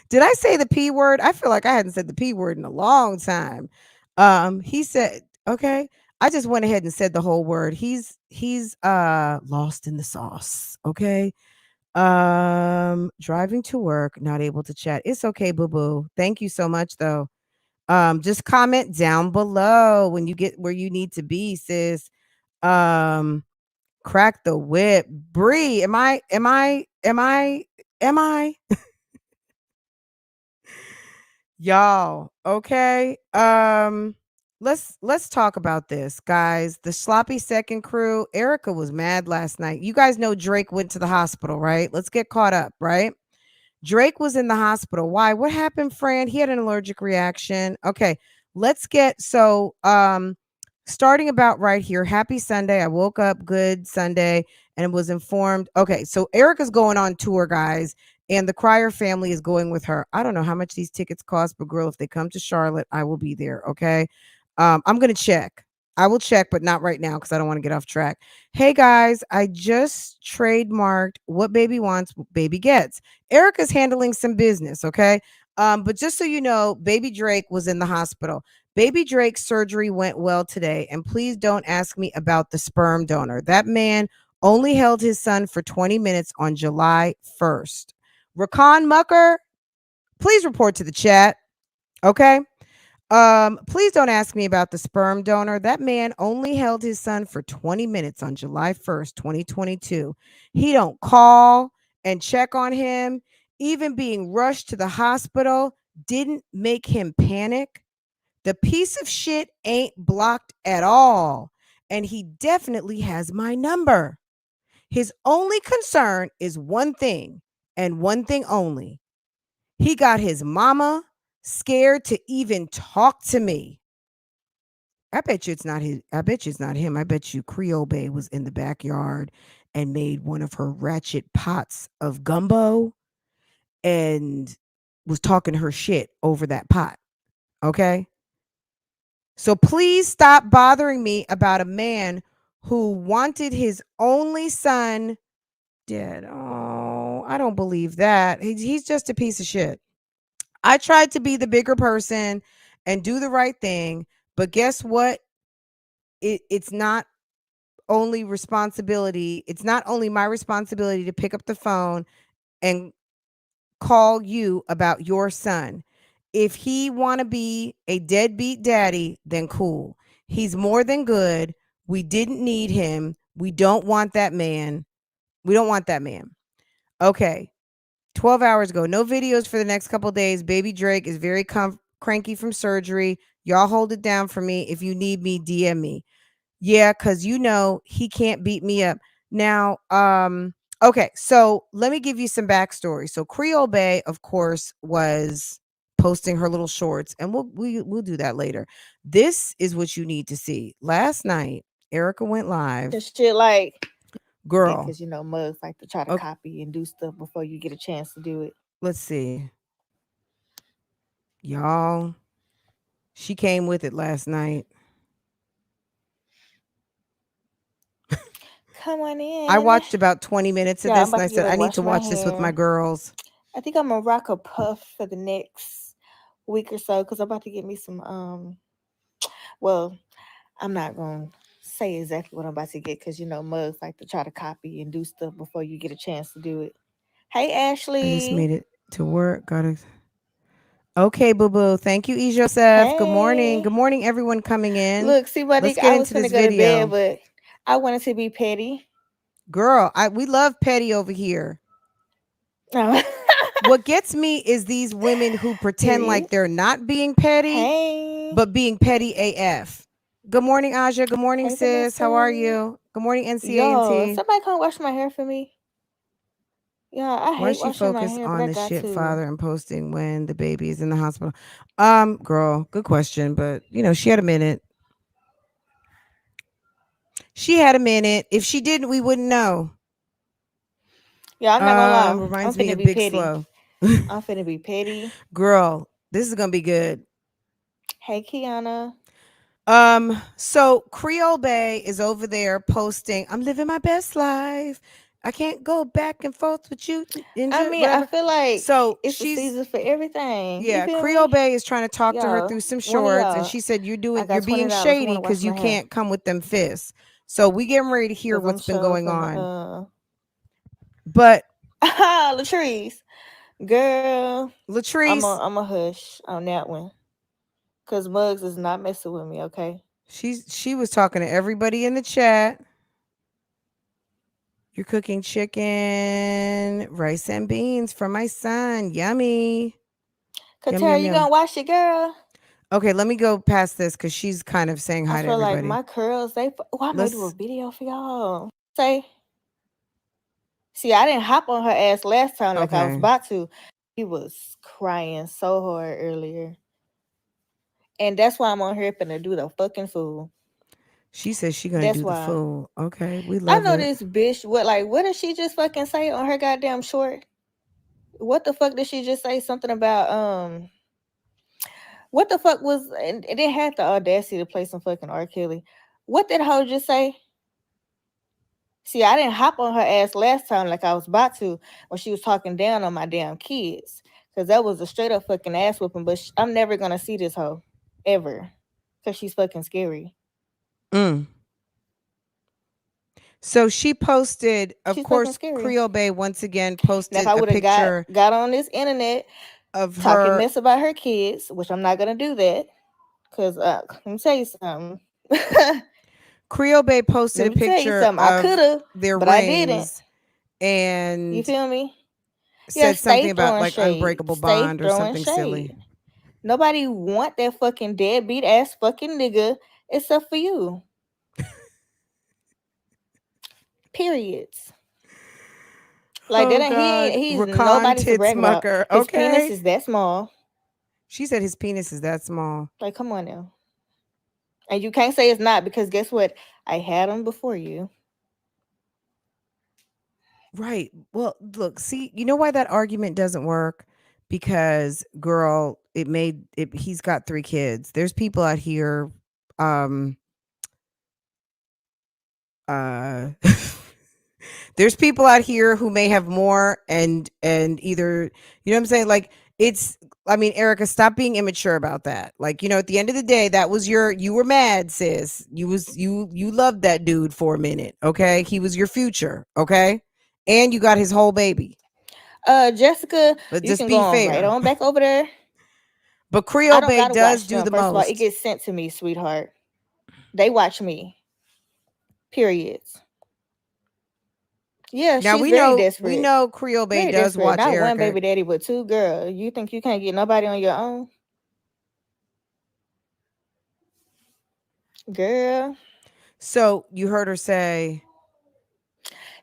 Speaker 3: Did I say the P word? I feel like I hadn't said the P word in a long time. He said, okay. I just went ahead and said the whole word. He's lost in the sauce. Okay. Driving to work, not able to chat. It's okay, boo-boo. Thank you so much though. Just comment down below when you get where you need to be, sis. Crack the whip. Bree, am I? Y'all, okay. Let's talk about this, guys. The sloppy second crew. Erica was mad last night. You guys know Drake went to the hospital, right? Let's get caught up, right? Drake was in the hospital. Why? What happened, Fran? He had an allergic reaction. Okay, let's get starting about right here. Happy Sunday. I woke up good Sunday and was informed. Okay, so Erica's going on tour, guys, and the Crier family is going with her. I don't know how much these tickets cost, but girl, if they come to Charlotte, I will be there. Okay. I'm gonna check. I will check, but not right now because I don't want to get off track. Hey guys, I just trademarked what baby wants, baby gets. Erica's handling some business, okay? But just so you know, baby Drake was in the hospital. Baby Drake's surgery went well today, and please don't ask me about the sperm donor. That man only held his son for 20 minutes on July 1st. Rakan Mucker, please report to the chat, okay? Please don't ask me about the sperm donor. That man only held his son for 20 minutes on July 1st, 2022. He don't call and check on him. Even being rushed to the hospital didn't make him panic. The piece of shit ain't blocked at all. And he definitely has my number. His only concern is one thing and one thing only. He got his mama scared to even talk to me. I bet you it's not his. I bet you it's not him. I bet you Creole Bay was in the backyard and made one of her ratchet pots of gumbo and was talking her shit over that pot. Okay? So please stop bothering me about a man who wanted his only son dead. Oh, I don't believe that. He's just a piece of shit. I tried to be the bigger person and do the right thing, but guess what? It's not only responsibility. It's not only my responsibility to pick up the phone and call you about your son. If he want to be a deadbeat daddy, then cool. He's more than good. We didn't need him. We don't want that man. We don't want that man. Okay. 12 hours ago. No videos for the next couple days. Baby Drake is very cranky from surgery. Y'all hold it down for me. If you need me, DM me. Yeah, because you know he can't beat me up. Now, Okay, so let me give you some backstory. So Creole Bay, of course, was posting her little shorts, and we'll do that later. This is what you need to see. Last night, Erica went live.
Speaker 6: The shit like
Speaker 3: Girl,
Speaker 6: because mugs like to try to
Speaker 3: okay,
Speaker 6: copy and do stuff before you get a chance to do it.
Speaker 3: let's see. Y'all, she came with it last night.
Speaker 6: Come on
Speaker 3: I
Speaker 6: in.
Speaker 3: watched about 20 minutes of
Speaker 6: Yeah, I'm
Speaker 3: this and
Speaker 6: about
Speaker 3: I
Speaker 6: to get
Speaker 3: said,
Speaker 6: ready
Speaker 3: I
Speaker 6: to
Speaker 3: need
Speaker 6: wash
Speaker 3: to
Speaker 6: my
Speaker 3: watch this with my
Speaker 6: hair.
Speaker 3: girls.
Speaker 6: I think I'm gonna rock a puff for the next week or so because I'm about to get me some well, I'm not gonna say exactly what I'm about to get because mugs like to try to copy and do stuff before you get a chance to do it. Hey
Speaker 3: I just
Speaker 6: Ashley.
Speaker 3: made it to work. Got it. Okay, boo boo. Thank you, E. Joseph. Good morning.
Speaker 6: Hey.
Speaker 3: Good morning, everyone coming in.
Speaker 6: Look, see, buddy,
Speaker 3: Let's get
Speaker 6: I was
Speaker 3: into
Speaker 6: finna
Speaker 3: this
Speaker 6: go to bed,
Speaker 3: video.
Speaker 6: but I wanted to be petty.
Speaker 3: Girl, we love petty over here.
Speaker 6: Oh.
Speaker 3: What gets me is these women who pretend
Speaker 6: Period.
Speaker 3: like they're not being petty,
Speaker 6: Hey.
Speaker 3: but being petty AF. Good morning, Aja. Good morning,
Speaker 6: Hey,
Speaker 3: sis. How are
Speaker 6: Vanessa.
Speaker 3: you? Good morning,
Speaker 6: Yo,
Speaker 3: NCA&T.
Speaker 6: somebody come wash my hair for me. Yeah, I
Speaker 3: Why
Speaker 6: hate
Speaker 3: does she
Speaker 6: washing my
Speaker 3: focus
Speaker 6: hair, but
Speaker 3: on
Speaker 6: I
Speaker 3: the
Speaker 6: got
Speaker 3: shit
Speaker 6: to.
Speaker 3: father and posting when the baby is in the hospital? Girl, good question, but she had a minute. She had a minute. If she didn't, we wouldn't know.
Speaker 6: Yeah, I'm not gonna lie. I'm
Speaker 3: Reminds me
Speaker 6: finna
Speaker 3: of
Speaker 6: be
Speaker 3: Big
Speaker 6: petty.
Speaker 3: Slow.
Speaker 6: I'm finna be petty.
Speaker 3: Girl, this is gonna be good.
Speaker 6: Hey, Kiana.
Speaker 3: So Creole Bay is over there posting, I'm living my best life. I can't go back and forth with you,
Speaker 6: I
Speaker 3: ninja,
Speaker 6: mean, I
Speaker 3: whatever.
Speaker 6: feel like
Speaker 3: So
Speaker 6: it's the
Speaker 3: she's
Speaker 6: season for everything. You
Speaker 3: yeah,
Speaker 6: feel
Speaker 3: Creole
Speaker 6: me?
Speaker 3: Bay is trying to talk to her
Speaker 6: Yo,
Speaker 3: through some
Speaker 6: one of
Speaker 3: shorts, and
Speaker 6: y'all,
Speaker 3: she said
Speaker 6: I
Speaker 3: you're
Speaker 6: got
Speaker 3: being
Speaker 6: $20. I
Speaker 3: shady
Speaker 6: want to wash
Speaker 3: because
Speaker 6: my
Speaker 3: you
Speaker 6: hair
Speaker 3: can't come with them fists. So we getting ready to hear
Speaker 6: because I'm
Speaker 3: what's been
Speaker 6: sure
Speaker 3: going on.
Speaker 6: finna
Speaker 3: But
Speaker 6: Latrice, girl,
Speaker 3: Latrice,
Speaker 6: I'm a hush on that one because Mugs is not messing with me. Okay.
Speaker 3: she was talking to everybody in the chat. You're cooking chicken, rice and beans for my son. Yummy. Yum,
Speaker 6: Katara,
Speaker 3: yum,
Speaker 6: you
Speaker 3: yum.
Speaker 6: gonna wash it, girl?
Speaker 3: Okay, let me go past this because she's kind of saying
Speaker 6: I
Speaker 3: hi to
Speaker 6: feel like
Speaker 3: everybody.
Speaker 6: my curls, oh, I might do a
Speaker 3: Let's
Speaker 6: video for y'all. Say, see, I didn't hop on her ass last time like I was
Speaker 3: okay.
Speaker 6: about to. He was crying so hard earlier. And that's why I'm on here finna do the fucking fool.
Speaker 3: She says she gonna
Speaker 6: That's
Speaker 3: do the
Speaker 6: why.
Speaker 3: fool. Okay, we
Speaker 6: I
Speaker 3: love
Speaker 6: know
Speaker 3: it.
Speaker 6: this bitch, what did she just fucking say on her goddamn short? What the fuck did she just say? Something about what the fuck was and it didn't have the audacity to play some fucking R. Kelly. What did hoe just say? See, I didn't hop on her ass last time like I was about to when she was talking down on my damn kids. Cause that was a straight up fucking ass whooping. But I'm never gonna see this hoe. Ever. Cause she's fucking scary.
Speaker 3: Mm. So she posted, of
Speaker 6: She's fucking
Speaker 3: course,
Speaker 6: scary.
Speaker 3: Creole Bay once again
Speaker 6: Now if
Speaker 3: posted
Speaker 6: I
Speaker 3: a
Speaker 6: would have
Speaker 3: picture
Speaker 6: got on this internet
Speaker 3: of
Speaker 6: talking
Speaker 3: her.
Speaker 6: mess about her kids, which I'm not gonna do that. Cause let me tell you something.
Speaker 3: Creole Bay posted
Speaker 6: Let
Speaker 3: a
Speaker 6: me tell you
Speaker 3: picture
Speaker 6: something. I could
Speaker 3: of
Speaker 6: have,
Speaker 3: their
Speaker 6: but I didn't.
Speaker 3: rings
Speaker 6: You
Speaker 3: and
Speaker 6: feel me? Yeah,
Speaker 3: said
Speaker 6: stay
Speaker 3: something about
Speaker 6: throwing
Speaker 3: like
Speaker 6: shade.
Speaker 3: unbreakable
Speaker 6: Stay
Speaker 3: bond or
Speaker 6: throwing
Speaker 3: something silly.
Speaker 6: shade. Nobody want that fucking deadbeat ass fucking nigga except for you. Periods. Like
Speaker 3: Oh
Speaker 6: that ain't
Speaker 3: God,
Speaker 6: he's
Speaker 3: Rakan
Speaker 6: nobody to
Speaker 3: Tits
Speaker 6: brag about.
Speaker 3: Mucker.
Speaker 6: His penis
Speaker 3: Okay,
Speaker 6: is that small.
Speaker 3: she said his penis is that small.
Speaker 6: Like, come on now. And you can't say it's not because guess what? I had him before you.
Speaker 3: Right. Well, look, see, you know why that argument doesn't work? Because girl, it made it he's got 3 kids. There's people out here um uh there's people out here who may have more and either you know what I'm saying? Like it's I mean, Erica, stop being immature about that. Like, at the end of the day, that was you were mad, sis. You loved that dude for a minute, okay? He was your future, okay? And you got his whole baby.
Speaker 6: Jessica,
Speaker 3: Let's
Speaker 6: you
Speaker 3: just
Speaker 6: can go
Speaker 3: be
Speaker 6: on right
Speaker 3: fair.
Speaker 6: on back over there.
Speaker 3: But
Speaker 6: I
Speaker 3: Creole
Speaker 6: don't
Speaker 3: Bay
Speaker 6: gotta
Speaker 3: does
Speaker 6: watch
Speaker 3: do
Speaker 6: them.
Speaker 3: the
Speaker 6: First of all, it
Speaker 3: most.
Speaker 6: gets sent to me, sweetheart. They watch me. Periods. Yeah,
Speaker 3: Now
Speaker 6: she's
Speaker 3: we
Speaker 6: very
Speaker 3: know
Speaker 6: desperate.
Speaker 3: Creole Bay
Speaker 6: Very
Speaker 3: does
Speaker 6: desperate.
Speaker 3: watch
Speaker 6: Not one
Speaker 3: Erica.
Speaker 6: baby daddy, but 2 girl. You think you can't get nobody on your own? Girl.
Speaker 3: So you heard her say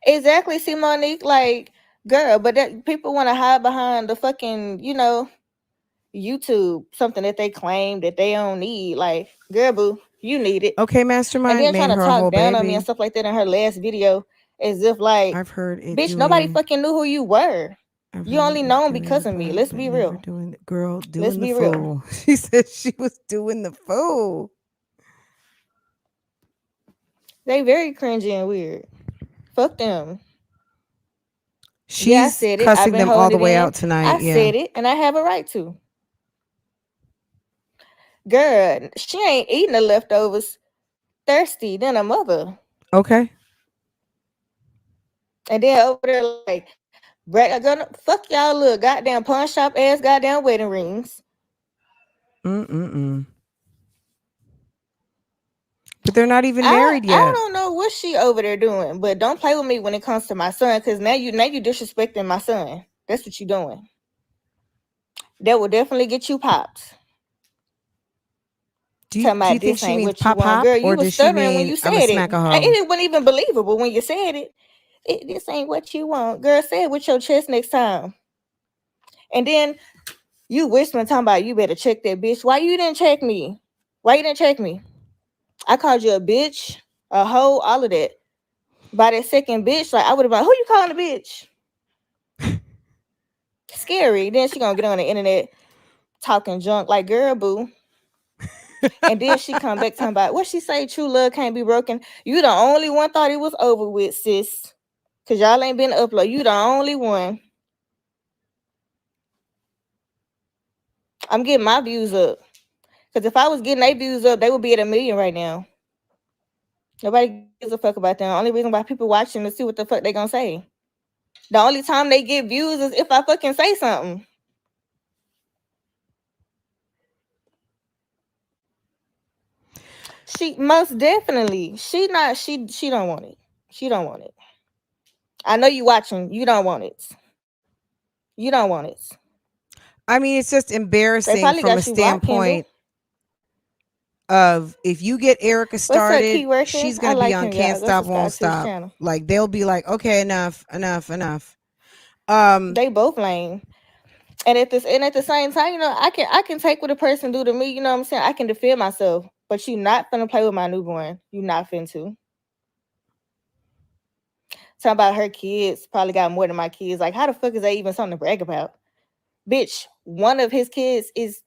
Speaker 6: Exactly. See, Monique, like, girl, but that people want to hide behind the fucking, YouTube, something that they claim that they don't need. Like, girl, boo, you need it.
Speaker 3: Okay,
Speaker 6: And
Speaker 3: Mastermind
Speaker 6: then
Speaker 3: made
Speaker 6: trying to
Speaker 3: her a
Speaker 6: talk
Speaker 3: whole
Speaker 6: down on me and
Speaker 3: baby.
Speaker 6: stuff like that in her last video, as if like,
Speaker 3: I've heard it
Speaker 6: bitch, nobody
Speaker 3: doing.
Speaker 6: fucking knew who you were.
Speaker 3: I've
Speaker 6: You
Speaker 3: heard
Speaker 6: only
Speaker 3: it
Speaker 6: known
Speaker 3: doing the
Speaker 6: because of me.
Speaker 3: butt,
Speaker 6: Let's
Speaker 3: but
Speaker 6: be
Speaker 3: never
Speaker 6: real.
Speaker 3: doing the girl
Speaker 6: Let's
Speaker 3: doing the
Speaker 6: be real.
Speaker 3: fool. She said she was doing the fool.
Speaker 6: They very cringy and weird. Fuck them. Yeah, I
Speaker 3: She's
Speaker 6: said it. I've
Speaker 3: cussing
Speaker 6: been
Speaker 3: them all
Speaker 6: holding
Speaker 3: the
Speaker 6: it
Speaker 3: way
Speaker 6: in.
Speaker 3: out tonight.
Speaker 6: I
Speaker 3: Yeah.
Speaker 6: said it, and I have a right to. Girl, she ain't eating the leftovers. Thirsty than a mother.
Speaker 3: Okay.
Speaker 6: And then over there, like, fuck y'all little goddamn pawn shop ass goddamn wedding rings.
Speaker 3: Mm-mm-mm. But they're not even
Speaker 6: I
Speaker 3: married
Speaker 6: I
Speaker 3: yet.
Speaker 6: don't know what she over there doing, but don't play with me when it comes to my son, because now you disrespecting my son. That's what you doing. That will definitely get you popped.
Speaker 3: Do
Speaker 6: Talking
Speaker 3: you
Speaker 6: about
Speaker 3: think
Speaker 6: this
Speaker 3: she
Speaker 6: ain't
Speaker 3: means
Speaker 6: what you
Speaker 3: pop
Speaker 6: want,
Speaker 3: pop,
Speaker 6: girl.
Speaker 3: or
Speaker 6: You was
Speaker 3: does she
Speaker 6: stuttering when
Speaker 3: mean
Speaker 6: you
Speaker 3: I'ma
Speaker 6: said it.
Speaker 3: smack a
Speaker 6: And
Speaker 3: hoe?
Speaker 6: it wasn't even believable when you said it. This ain't what you want, girl. Say it with your chest next time. And then you whispering talking about you better check that bitch. Why you didn't check me? Why you didn't check me? I called you a bitch, a hoe, all of that. By that second bitch, like, I would have been, who you calling a bitch? Scary. Then she gonna get on the internet talking junk like, girl, boo. And then she come back talking about what she say, true love can't be broken. You the only one thought it was over with, sis. Cause y'all ain't been upload. You the only one. I'm getting my views up. Cause if I was getting their views up, they would be at 1 million right now. Nobody gives a fuck about them. Only reason why people watching to see what the fuck they gonna say. The only time they get views is if I fucking say something. She most definitely. She not. She don't want it. She don't want it. I know you watching. You don't want it. You don't want it.
Speaker 3: I mean, it's just
Speaker 6: They
Speaker 3: embarrassing
Speaker 6: probably
Speaker 3: from a
Speaker 6: got you blocked, Kendall.
Speaker 3: standpoint of if you get Erica
Speaker 6: What's up,
Speaker 3: started,
Speaker 6: Key Working?
Speaker 3: she's
Speaker 6: I
Speaker 3: gonna be
Speaker 6: like
Speaker 3: on
Speaker 6: him,
Speaker 3: Can't
Speaker 6: y'all. Go
Speaker 3: Stop, Won't
Speaker 6: subscribe to his
Speaker 3: Stop.
Speaker 6: channel.
Speaker 3: Like they'll be like, okay, enough.
Speaker 6: They both lame. And at the same time, I can take what a person do to me. You know what I'm saying? I can defend myself. But you not finna play with my newborn. You not finna. Talking about her kids probably got more than my kids. Like, how the fuck is that even something to brag about? Bitch, one of his kids is.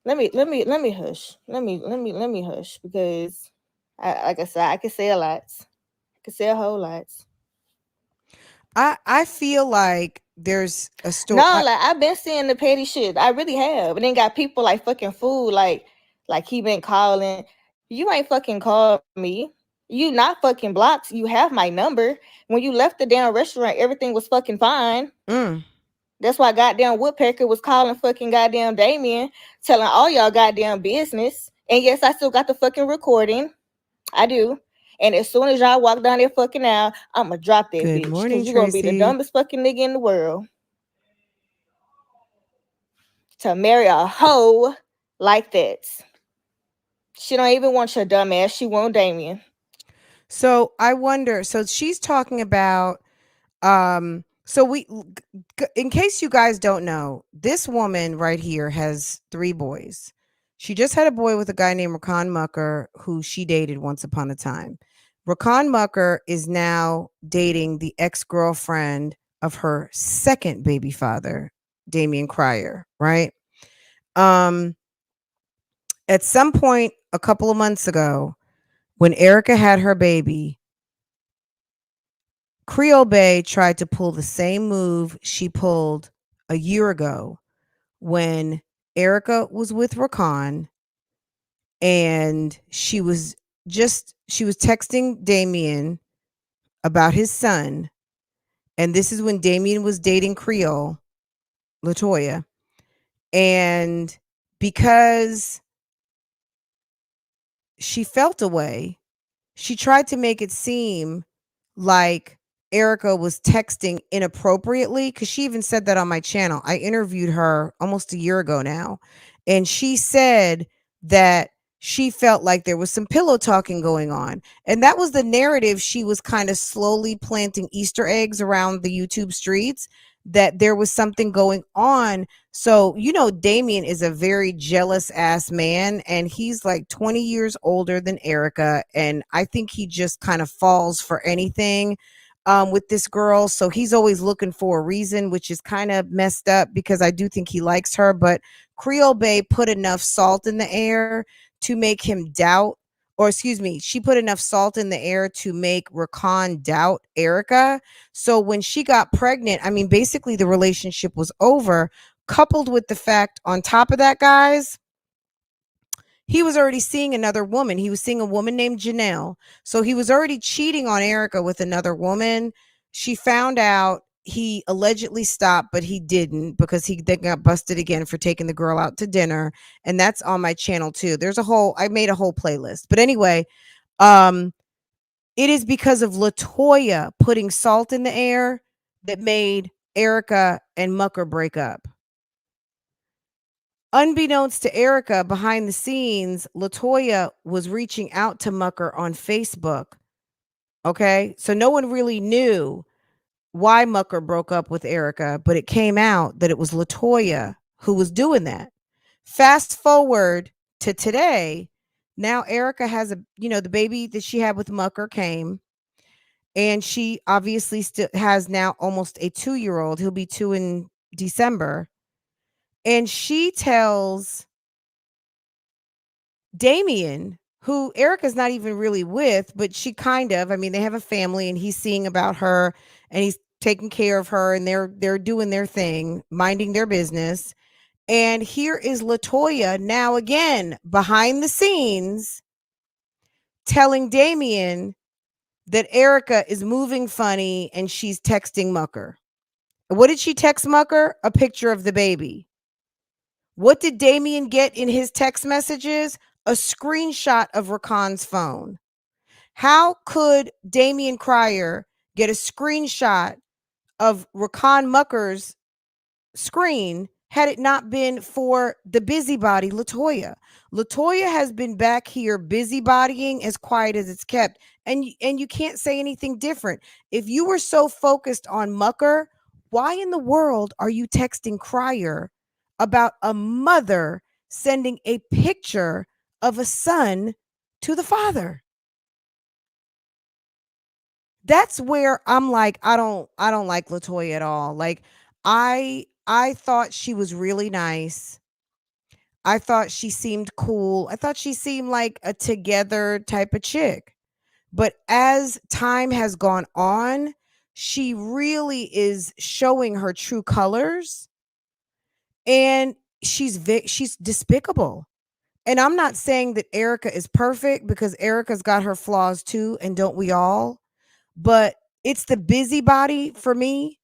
Speaker 6: Let me hush. Let me hush, because like I said, I can say a lot. I can say a whole lot.
Speaker 3: I feel like there's a
Speaker 6: No,
Speaker 3: story.
Speaker 6: like, I've been seeing the petty shit. I really have. And then got people like fucking fool, like he been calling. You ain't fucking called me. You not fucking blocked. You have my number. When you left the damn restaurant, everything was fucking fine. That's why goddamn Woodpecker was calling fucking goddamn Damien, telling all y'all goddamn business. And yes, I still got the fucking recording. I do. And as soon as y'all walk down there fucking out, I'ma drop that
Speaker 3: Good
Speaker 6: bitch.
Speaker 3: morning,
Speaker 6: Because you're gonna be the
Speaker 3: Tracy.
Speaker 6: dumbest fucking nigga in the world to marry a hoe like that. She don't even want your dumb ass. She want Damien.
Speaker 3: So I wonder. So she's talking about. So in case you guys don't know, this woman right here has 3 boys. She just had a boy with a guy named Rakan Mucker, who she dated once upon a time. Rakan Mucker is now dating the ex-girlfriend of her second baby father, Damien Cryer, right? At some point a couple of months ago, when Erica had her baby, Creole Bay tried to pull the same move she pulled a year ago when Erica was with Rakan, and she was texting Damien about his son. And this is when Damien was dating Creole, LaToya. And because she felt a way, she tried to make it seem like Erica was texting inappropriately, because she even said that on my channel. I interviewed her almost a year ago now, and she said that she felt like there was some pillow talking going on. And that was the narrative she was kind of slowly planting Easter eggs around the YouTube streets, that there was something going on. So, Damien is a very jealous ass man, and he's like 20 years older than Erica. And I think he just kind of falls for anything with this girl. So he's always looking for a reason, which is kind of messed up because I do think he likes her. But Creole Bay put enough salt in the air to make him doubt, or excuse me, she put enough salt in the air to make Rakan doubt Erica. So when she got pregnant, I mean, basically the relationship was over, coupled with the fact on top of that, guys, he was already seeing another woman. He was seeing a woman named Janelle. So he was already cheating on Erica with another woman. She found out. He allegedly stopped, but he didn't, because he then got busted again for taking the girl out to dinner. And that's on my channel too. I made a whole playlist. But anyway, it is because of LaToya putting salt in the air that made Erica and Mucker break up. Unbeknownst to Erica, behind the scenes, LaToya was reaching out to Mucker on Facebook. Okay. So no one really knew why Mucker broke up with Erica, but it came out that it was LaToya who was doing that. Fast forward to today. Now Erica has the baby that she had with Mucker came, and she obviously still has now almost a 2-year-old. He'll be 2 in December. And she tells Damien, who Erica's not even really with, but she kind of, I mean, they have a family and he's seeing about her and he's taking care of her, and they're doing their thing, minding their business. And here is LaToya now again behind the scenes telling Damien that Erica is moving funny and she's texting Mucker. What did she text Mucker? A picture of the baby. What did Damien get in his text messages? A screenshot of Rakan's phone. How could Damien Cryer get a screenshot of Rakan Mucker's screen had it not been for the busybody LaToya? LaToya has been back here busybodying as quiet as it's kept, and you can't say anything different. If you were so focused on Mucker, why in the world are you texting Cryer about a mother sending a picture of a son to the father? That's where I'm like, I don't like LaToya at all. Like, I thought she was really nice. I thought she seemed cool. I thought she seemed like a together type of chick. But as time has gone on, she really is showing her true colors, and she's despicable. And I'm not saying that Erica is perfect, because Erica's got her flaws too, and don't we all? But it's the busybody for me.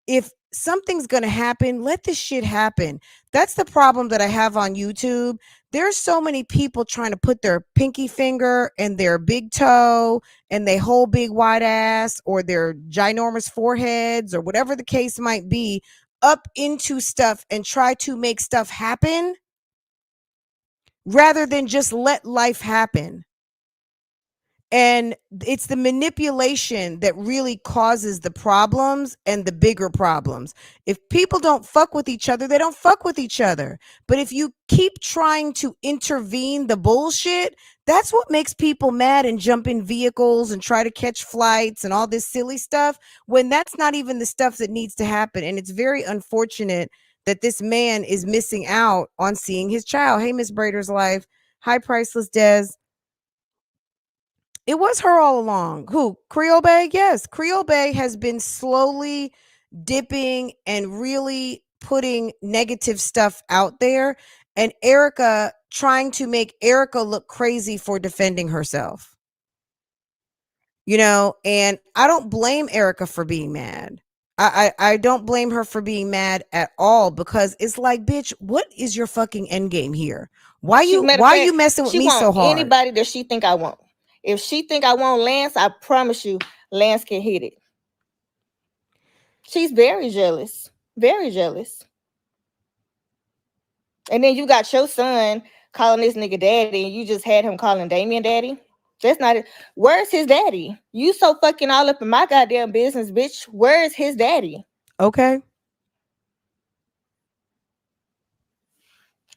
Speaker 3: If something's going to happen, let this shit happen. That's the problem that I have on YouTube. There's so many people trying to put their pinky finger and their big toe and their whole big white ass or their ginormous foreheads or whatever the case might be up into stuff and try to make stuff happen rather than just let life happen. And it's the manipulation that really causes the problems and the bigger problems. If people don't fuck with each other, they don't fuck with each other. But if you keep trying to intervene the bullshit, that's what makes people mad and jump in vehicles and try to catch flights and all this silly stuff, when that's not even the stuff that needs to happen. And it's very unfortunate that this man is missing out on seeing his child. Hey, Miss Brader's Life. Hi, Priceless Des. It was her all along. Who? Creole Bay? Yes. Creole Bay has been slowly dipping and really putting negative stuff out there. And Erica trying to make Erica look crazy for defending herself. And I don't blame Erica for being mad. I don't blame her for being mad at all, because it's like, bitch, what is your fucking end game here? Why you messing with me so hard?
Speaker 6: Anybody that she think I want. If she think I want Lance, I promise you, Lance can hit it. She's very jealous. Very jealous. And then you got your son calling this nigga daddy, and you just had him calling Damien daddy. That's not it. Where's his daddy? You so fucking all up in my goddamn business, bitch. Where's his daddy?
Speaker 3: Okay.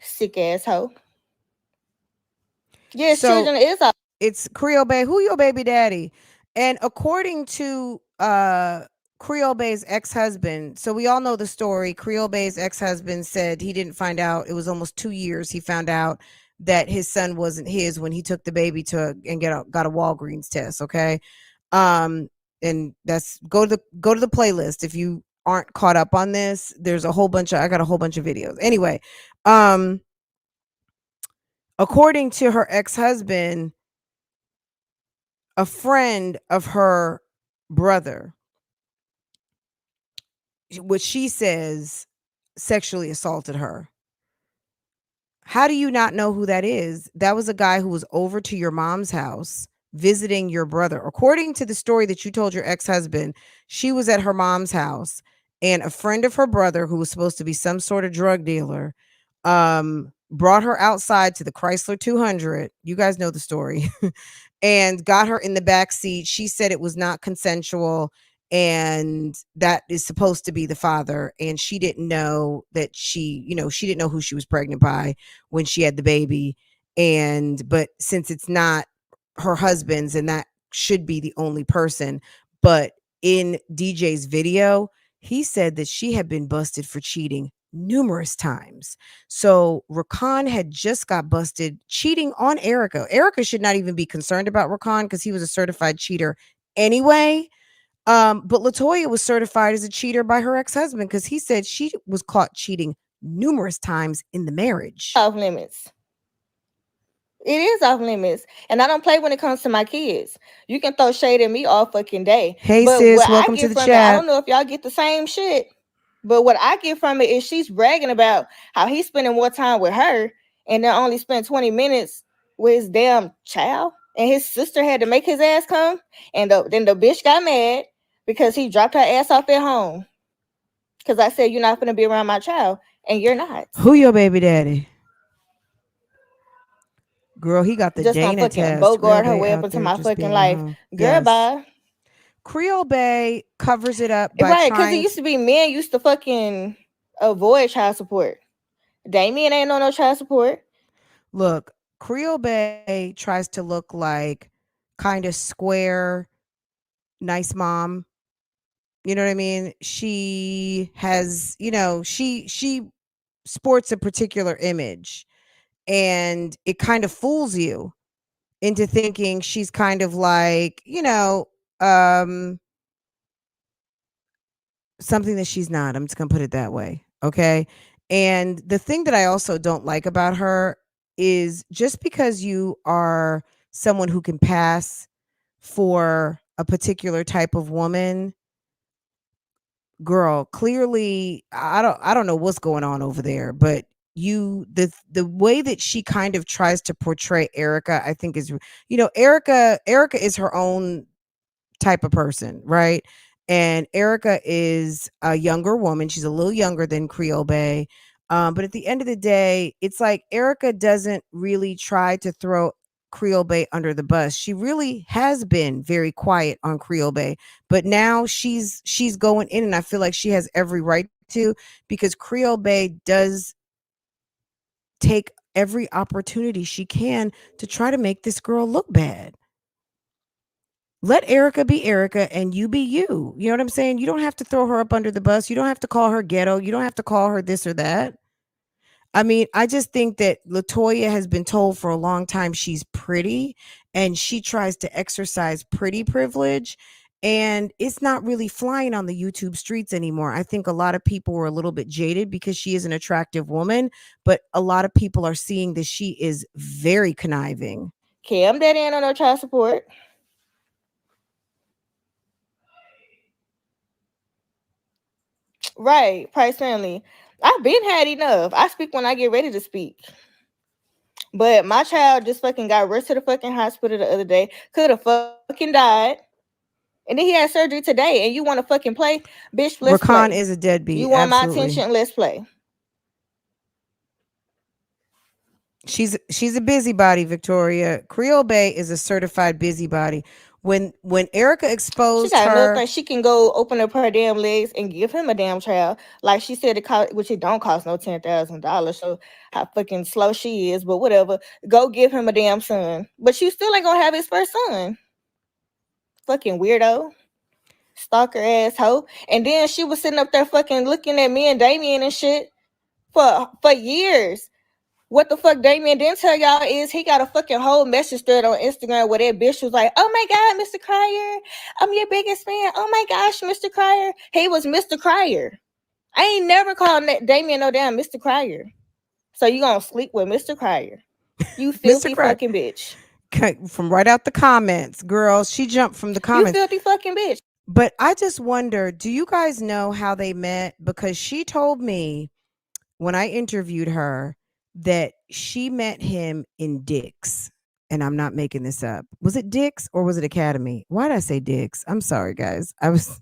Speaker 6: Sick asshole. Yes,
Speaker 3: So
Speaker 6: children is all.
Speaker 3: it's Creole Bay. Who your baby daddy? And according to Creole Bay's ex-husband, so we all know the story. Creole Bay's ex-husband said he didn't find out. It was almost 2 years. He found out that his son wasn't his when he took the baby and got a Walgreens test. Okay. And that's go to the playlist if you aren't caught up on this. There's I got a whole bunch of videos. Anyway, according to her ex-husband, a friend of her brother, what she says, sexually assaulted her. How do you not know who that is? That was a guy who was over to your mom's house visiting your brother. According to the story that you told your ex-husband, she was at her mom's house and a friend of her brother, who was supposed to be some sort of drug dealer, brought her outside to the Chrysler 200. You guys know the story. And got her in the back seat. She said it was not consensual and that is supposed to be the father. And she didn't know that she didn't know who she was pregnant by when she had the baby. But since it's not her husband's and that should be the only person. But in DJ's video, he said that she had been busted for cheating numerous times. So Rakan had just got busted cheating on Erica. Erica should not even be concerned about Rakan because he was a certified cheater anyway. But LaToya was certified as a cheater by her ex-husband because he said she was caught cheating numerous times in the marriage.
Speaker 6: Off limits. It is off limits. And I don't play when it comes to my kids. You can throw shade at me all fucking day.
Speaker 3: Hey
Speaker 6: but
Speaker 3: sis,
Speaker 6: what
Speaker 3: welcome
Speaker 6: I get
Speaker 3: to the
Speaker 6: from it, I
Speaker 3: chat.
Speaker 6: don't know if y'all get the same shit. But what I get from it is she's bragging about how he's spending more time with her and then only spent 20 minutes with his damn child. And his sister had to make his ass come. And then the bitch got mad because he dropped her ass off at home. Because I said, you're not going to be around my child. And you're not.
Speaker 3: Who your baby daddy? Girl, he got the
Speaker 6: just
Speaker 3: Dana
Speaker 6: gonna fucking
Speaker 3: test.
Speaker 6: bogart her
Speaker 3: Creole
Speaker 6: way
Speaker 3: Bay
Speaker 6: up
Speaker 3: out
Speaker 6: into
Speaker 3: there
Speaker 6: my
Speaker 3: just
Speaker 6: fucking
Speaker 3: being a
Speaker 6: life.
Speaker 3: hoe.
Speaker 6: Girl,
Speaker 3: Yes.
Speaker 6: bye.
Speaker 3: Creole Bay covers it up by
Speaker 6: Right, because it
Speaker 3: trying
Speaker 6: used to be men used to fucking avoid child support. Damien ain't on no child support.
Speaker 3: Look, Creole Bay tries to look like kind of square, nice mom. You know what I mean? She has, she sports a particular image and it kind of fools you into thinking she's kind of like, something that she's not. I'm just going to put it that way. Okay. And the thing that I also don't like about her is just because you are someone who can pass for a particular type of woman, girl, clearly I don't know what's going on over there, but the way that she kind of tries to portray Erica, I think is, Erica is her own type of person, right? And Erica is a younger woman. She's a little younger than Creole Bay. But at the end of the day, it's like Erica doesn't really try to throw Creole Bay under the bus. She really has been very quiet on Creole Bay, but now she's going in, and I feel like she has every right to, because Creole Bay does take every opportunity she can to try to make this girl look bad. Let Erica be Erica and you be you. You know what I'm saying? You don't have to throw her up under the bus. You don't have to call her ghetto. You don't have to call her this or that. I mean, I just think that LaToya has been told for a long time she's pretty and she tries to exercise pretty privilege. And it's not really flying on the YouTube streets anymore. I think a lot of people were a little bit jaded because she is an attractive woman, but a lot of people are seeing that she is very conniving.
Speaker 6: Cam Daddy ain't on no child support. Right, Price Family. I've been had enough. I speak when I get ready to speak. But my child just fucking got rushed to the fucking hospital the other day. Could have fucking died. And then he had surgery today. And you want to fucking play? Bitch, let's
Speaker 3: Rakan
Speaker 6: play.
Speaker 3: is a deadbeat.
Speaker 6: You want
Speaker 3: Absolutely.
Speaker 6: my attention? Let's play.
Speaker 3: She's a busybody, Victoria. Creole Bay is a certified busybody. When Erica
Speaker 6: She
Speaker 3: exposed
Speaker 6: got another
Speaker 3: her,
Speaker 6: thing. She can go open up her damn legs and give him a damn child. Like she said, it cost, which it don't cost no $10,000. So how fucking slow she is, but whatever. Go give him a damn son. But you still ain't gonna have his first son. Fucking weirdo. Stalker asshole. And then she was sitting up there fucking looking at me and Damien and shit for years. What the fuck Damien didn't tell y'all is he got a fucking whole message thread on Instagram where that bitch was like, oh my God, Mr. Cryer, I'm your biggest fan. Oh my gosh, Mr. Cryer. He was Mr. Cryer. I ain't never called Damien no damn Mr. Cryer. So you gonna sleep with Mr. Cryer. You filthy fucking bitch.
Speaker 3: from right out the comments, girl, she jumped from the
Speaker 6: You
Speaker 3: comments.
Speaker 6: filthy fucking bitch.
Speaker 3: But I just wonder, do you guys know how they met? Because she told me when I interviewed her that she met him in Dick's. And I'm not making this up. Was it Dick's or was it Academy? Why did I say Dick's? I'm sorry, guys. I was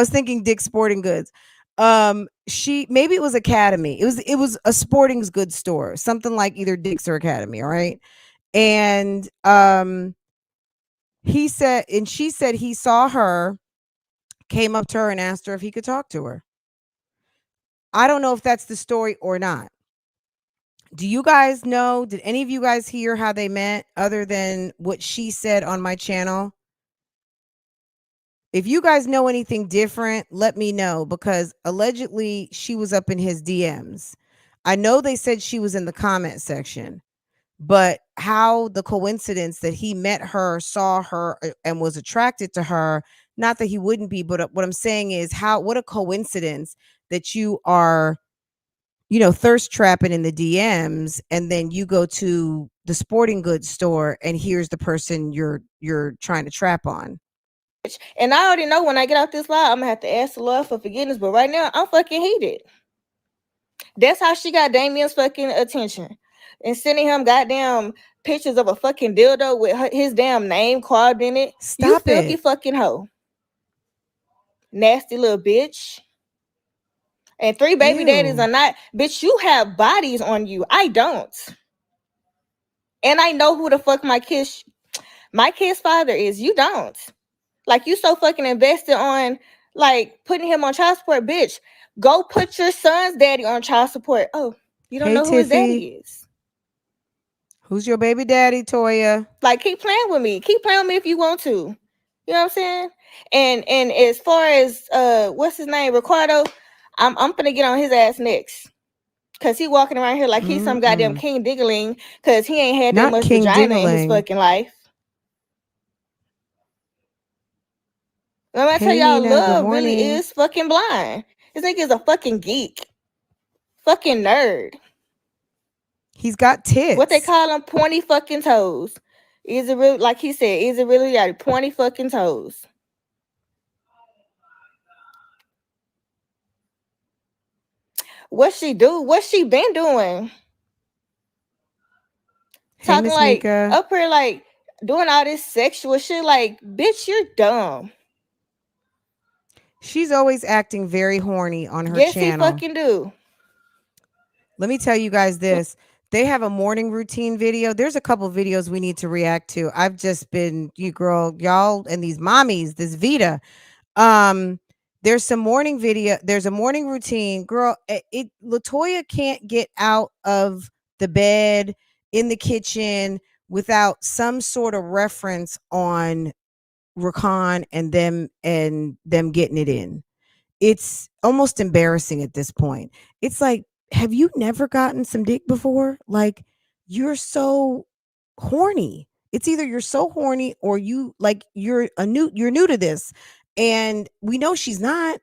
Speaker 3: thinking Dick's Sporting Goods. Maybe it was Academy. It was a sporting goods store, something like either Dick's or Academy, all right? And she said he saw her, came up to her and asked her if he could talk to her. I don't know if that's the story or not. Do you guys know? Did any of you guys hear how they met other than what she said on my channel? If you guys know anything different, let me know, because allegedly she was up in his DMs. I know they said she was in the comment section, but how the coincidence that he met her, saw her, and was attracted to her, not that he wouldn't be, but what I'm saying is what a coincidence that you are, thirst trapping in the DMs, and then you go to the sporting goods store and here's the person you're trying to trap on.
Speaker 6: And I already know when I get out this live, I'm gonna have to ask the Lord for forgiveness. But right now, I'm fucking heated. That's how she got Damien's fucking attention. And sending him goddamn pictures of a fucking dildo with his damn name carved in it.
Speaker 3: Stop
Speaker 6: you filthy
Speaker 3: it.
Speaker 6: Fucking hoe. Nasty little bitch. And 3 baby daddies are not, bitch, you have bodies on you. I don't. And I know who the fuck my kid's father is. You don't. Like, you so fucking invested on, like, putting him on child support, bitch. Go put your son's daddy on child support. Oh, you don't know who his daddy is.
Speaker 3: Who's your baby daddy, Toya?
Speaker 6: Like, keep playing with me. Keep playing with me if you want to. You know what I'm saying? And as far as what's his name, Ricardo, I'm gonna get on his ass next. Cause he walking around here like he's some goddamn King Diggling, cause he ain't had that much vagina in his fucking life. Let me tell y'all, love really is fucking blind. This nigga is a fucking geek. Fucking nerd.
Speaker 3: He's got tits.
Speaker 6: What they call them, pointy fucking toes. Is it really, like he said, is it really got pointy fucking toes? What she do? What she been doing?
Speaker 3: Hey,
Speaker 6: talking
Speaker 3: Miss
Speaker 6: like
Speaker 3: Mika.
Speaker 6: Up here like doing all this sexual shit. Like, bitch, you're dumb.
Speaker 3: She's always acting very horny on her
Speaker 6: Yes,
Speaker 3: channel.
Speaker 6: he fucking do.
Speaker 3: Let me tell you guys this. They have a morning routine video. There's a couple videos we need to react to. I've just been, y'all and these mommies, this Vita. There's some morning video. There's a morning routine. Girl, LaToya can't get out of the bed in the kitchen without some sort of reference on Rakan and them getting it in. It's almost embarrassing at this point. It's like, have you never gotten some dick before? Like, you're so horny. It's either you're so horny or you're new to this. And we know she's not,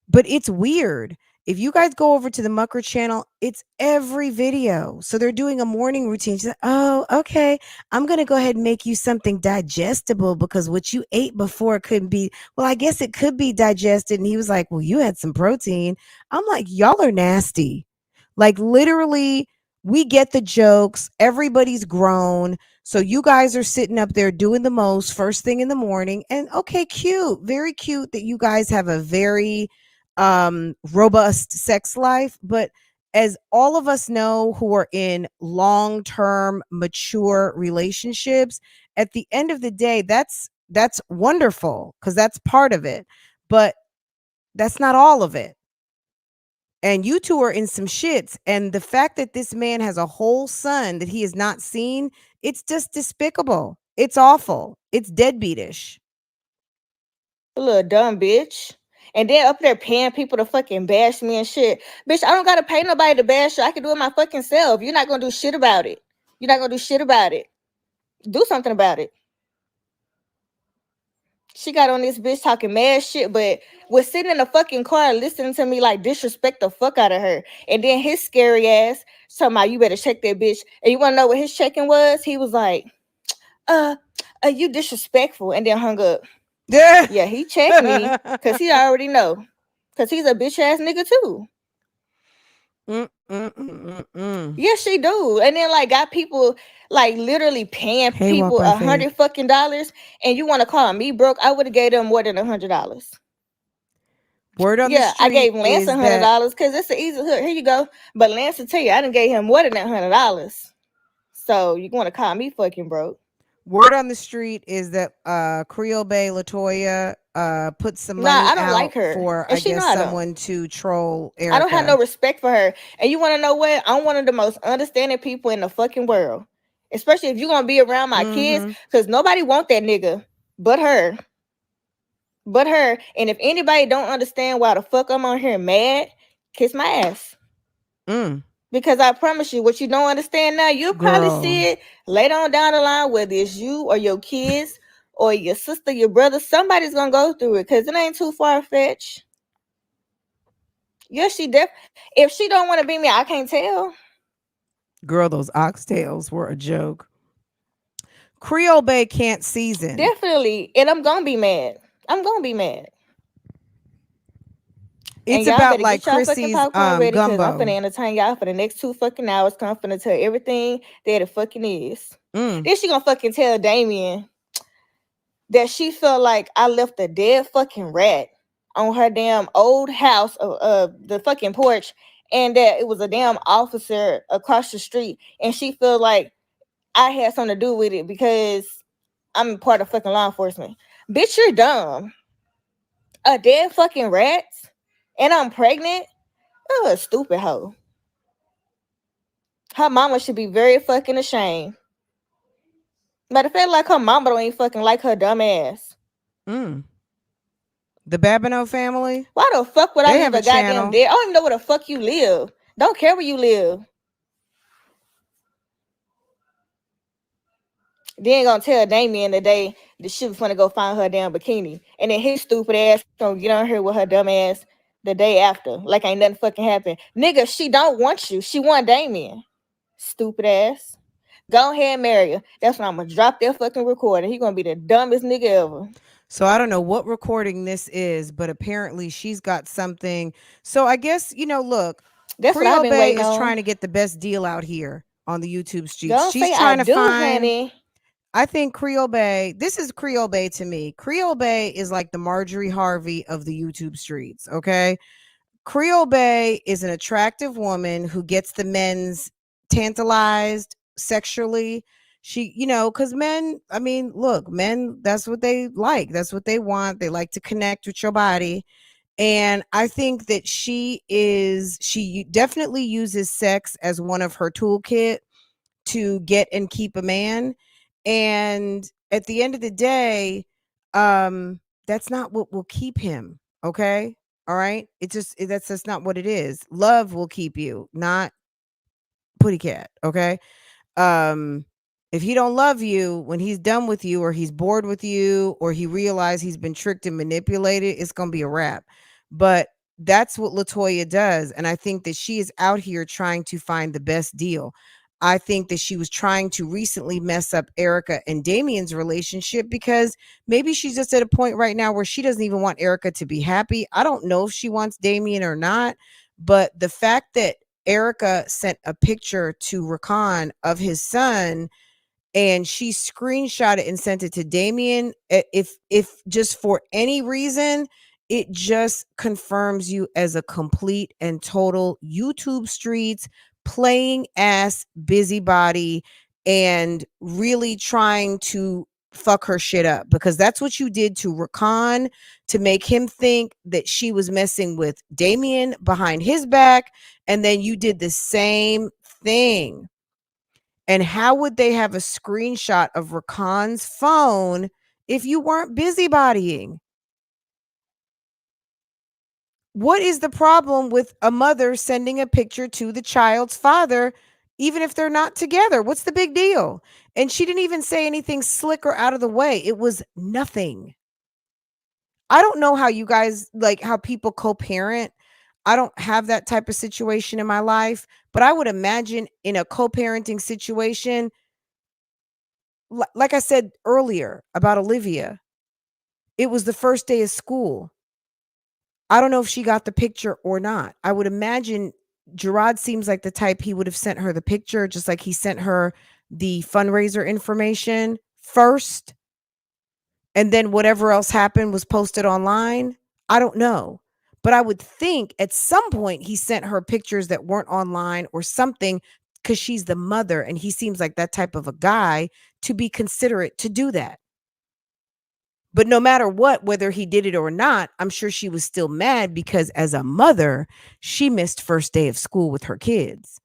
Speaker 3: but it's weird. If you guys go over to the Mucker channel, it's every video. So they're doing a morning routine. She's like, oh, okay. I'm going to go ahead and make you something digestible because what you ate before couldn't be, well, I guess it could be digested. And he was like, well, you had some protein. I'm like, y'all are nasty. Like, literally, we get the jokes. Everybody's grown. So you guys are sitting up there doing the most first thing in the morning. And okay, cute. Very cute that you guys have a very robust sex life, but as all of us know who are in long-term mature relationships, at the end of the day, that's wonderful because that's part of it, but that's not all of it. And you two are in some shits, and the fact that this man has a whole son that he has not seen, it's just despicable. It's awful. It's deadbeatish.
Speaker 6: Little dumb bitch. And then up there paying people to fucking bash me and shit. Bitch, I don't gotta pay nobody to bash you. I can do it my fucking self. You're not gonna do shit about it. You're not gonna do shit about it. Do something about it. She got on this bitch talking mad shit, but was sitting in the fucking car listening to me like disrespect the fuck out of her. And then his scary ass talking about you better check that bitch. And you wanna know what his checking was? He was like, you disrespectful, and then hung up. Yeah, he checked me because he already know. Because he's a bitch ass nigga too. Yes, she do. And then like got people like literally paying people $100 fucking dollars, and you want to call me broke? I would have gave them more than $100.
Speaker 3: Word on the street.
Speaker 6: I gave Lance $100 because it's an easy hook. Here you go. But Lance will tell you I didn't gave him more than that $100. So you want to call me fucking broke?
Speaker 3: Word on the street is that Creole Bay Latoya put some money
Speaker 6: I don't
Speaker 3: out
Speaker 6: like her.
Speaker 3: for
Speaker 6: And
Speaker 3: I guess someone to troll Erica.
Speaker 6: I don't have no respect for her. And you want to know what? I'm one of the most understanding people in the fucking world. Especially if you're going to be around my kids. Because nobody want that nigga but her. But her. And if anybody don't understand why the fuck I'm on here mad, kiss my ass. Because I promise you, what you don't understand now, you'll probably see it later on down the line, whether it's you or your kids or your sister, your brother. Somebody's going to go through it because it ain't too far-fetched. Yes, if she don't want to be me, I can't tell.
Speaker 3: Girl, those oxtails were a joke. Creole Bay can't season.
Speaker 6: Definitely. And I'm going to be mad. I'm going to be mad.
Speaker 3: It's about like Chrissy's gumbo.
Speaker 6: I'm finna entertain y'all for the next 2 fucking hours. I'm finna tell everything that it fucking is. Then she gonna fucking tell Damien that she felt like I left a dead fucking rat on her damn old house of the fucking porch, and that it was a damn officer across the street, and she felt like I had something to do with it because I'm part of fucking law enforcement. Bitch, you're dumb. A dead fucking rat? And I'm pregnant? Oh, a stupid hoe. Her mama should be very fucking ashamed. Matter of fact, like her mama don't even fucking like her dumb ass.
Speaker 3: The Babineau family?
Speaker 6: Why the fuck would I have a goddamn dead? I don't even know where the fuck you live. Don't care where you live. Then gonna tell Damien the day that she was gonna go find her damn bikini. And then his stupid ass gonna get on here with her dumb ass the day after, like ain't nothing fucking happened. Nigga, she don't want you. She want Damien. Stupid ass. Go ahead and marry her. That's when I'm gonna drop that fucking recording. He gonna be the dumbest nigga ever.
Speaker 3: So I don't know what recording this is, but apparently she's got something. So I guess, look, that's Creole what I've been Bay is trying to get the best deal out here on the YouTube streets.
Speaker 6: Don't
Speaker 3: She's
Speaker 6: say
Speaker 3: trying
Speaker 6: I
Speaker 3: to
Speaker 6: do,
Speaker 3: find.
Speaker 6: Honey.
Speaker 3: I think Creole Bay, this is Creole Bay to me. Creole Bay is like the Marjorie Harvey of the YouTube streets, okay? Creole Bay is an attractive woman who gets the men's tantalized sexually. She, because men, look, men, that's what they like. That's what they want. They like to connect with your body. And I think that she definitely uses sex as one of her toolkit to get and keep a man. And at the end of the day, that's not what will keep him. Okay. All right. That's just not what it is. Love will keep you, not putty cat. Okay. If he don't love you when he's done with you, or he's bored with you, or he realized he's been tricked and manipulated, it's going to be a wrap. But that's what Latoya does. And I think that she is out here trying to find the best deal. I think that she was trying to recently mess up Erica and Damien's relationship because maybe she's just at a point right now where she doesn't even want Erica to be happy. I don't know if she wants Damien or not, but the fact that Erica sent a picture to Rakan of his son and she screenshot it and sent it to Damien, if just for any reason, it just confirms you as a complete and total YouTube streets playing ass busybody and really trying to fuck her shit up, because that's what you did to Rakan to make him think that she was messing with Damien behind his back, and then you did the same thing. And how would they have a screenshot of Rakan's phone if you weren't busybodying? What is the problem with a mother sending a picture to the child's father, even if they're not together? What's the big deal? And she didn't even say anything slick or out of the way. It was nothing. I don't know how you guys, like, how people co-parent. I don't have that type of situation in my life, but I would imagine in a co-parenting situation, like I said earlier about Olivia, it was the first day of school. I don't know if she got the picture or not. I would imagine Gerard seems like the type he would have sent her the picture, just like he sent her the fundraiser information first. And then whatever else happened was posted online. I don't know. But I would think at some point he sent her pictures that weren't online or something, because she's the mother and he seems like that type of a guy to be considerate to do that. But no matter what, whether he did it or not, I'm sure she was still mad because as a mother, she missed first day of school with her kids.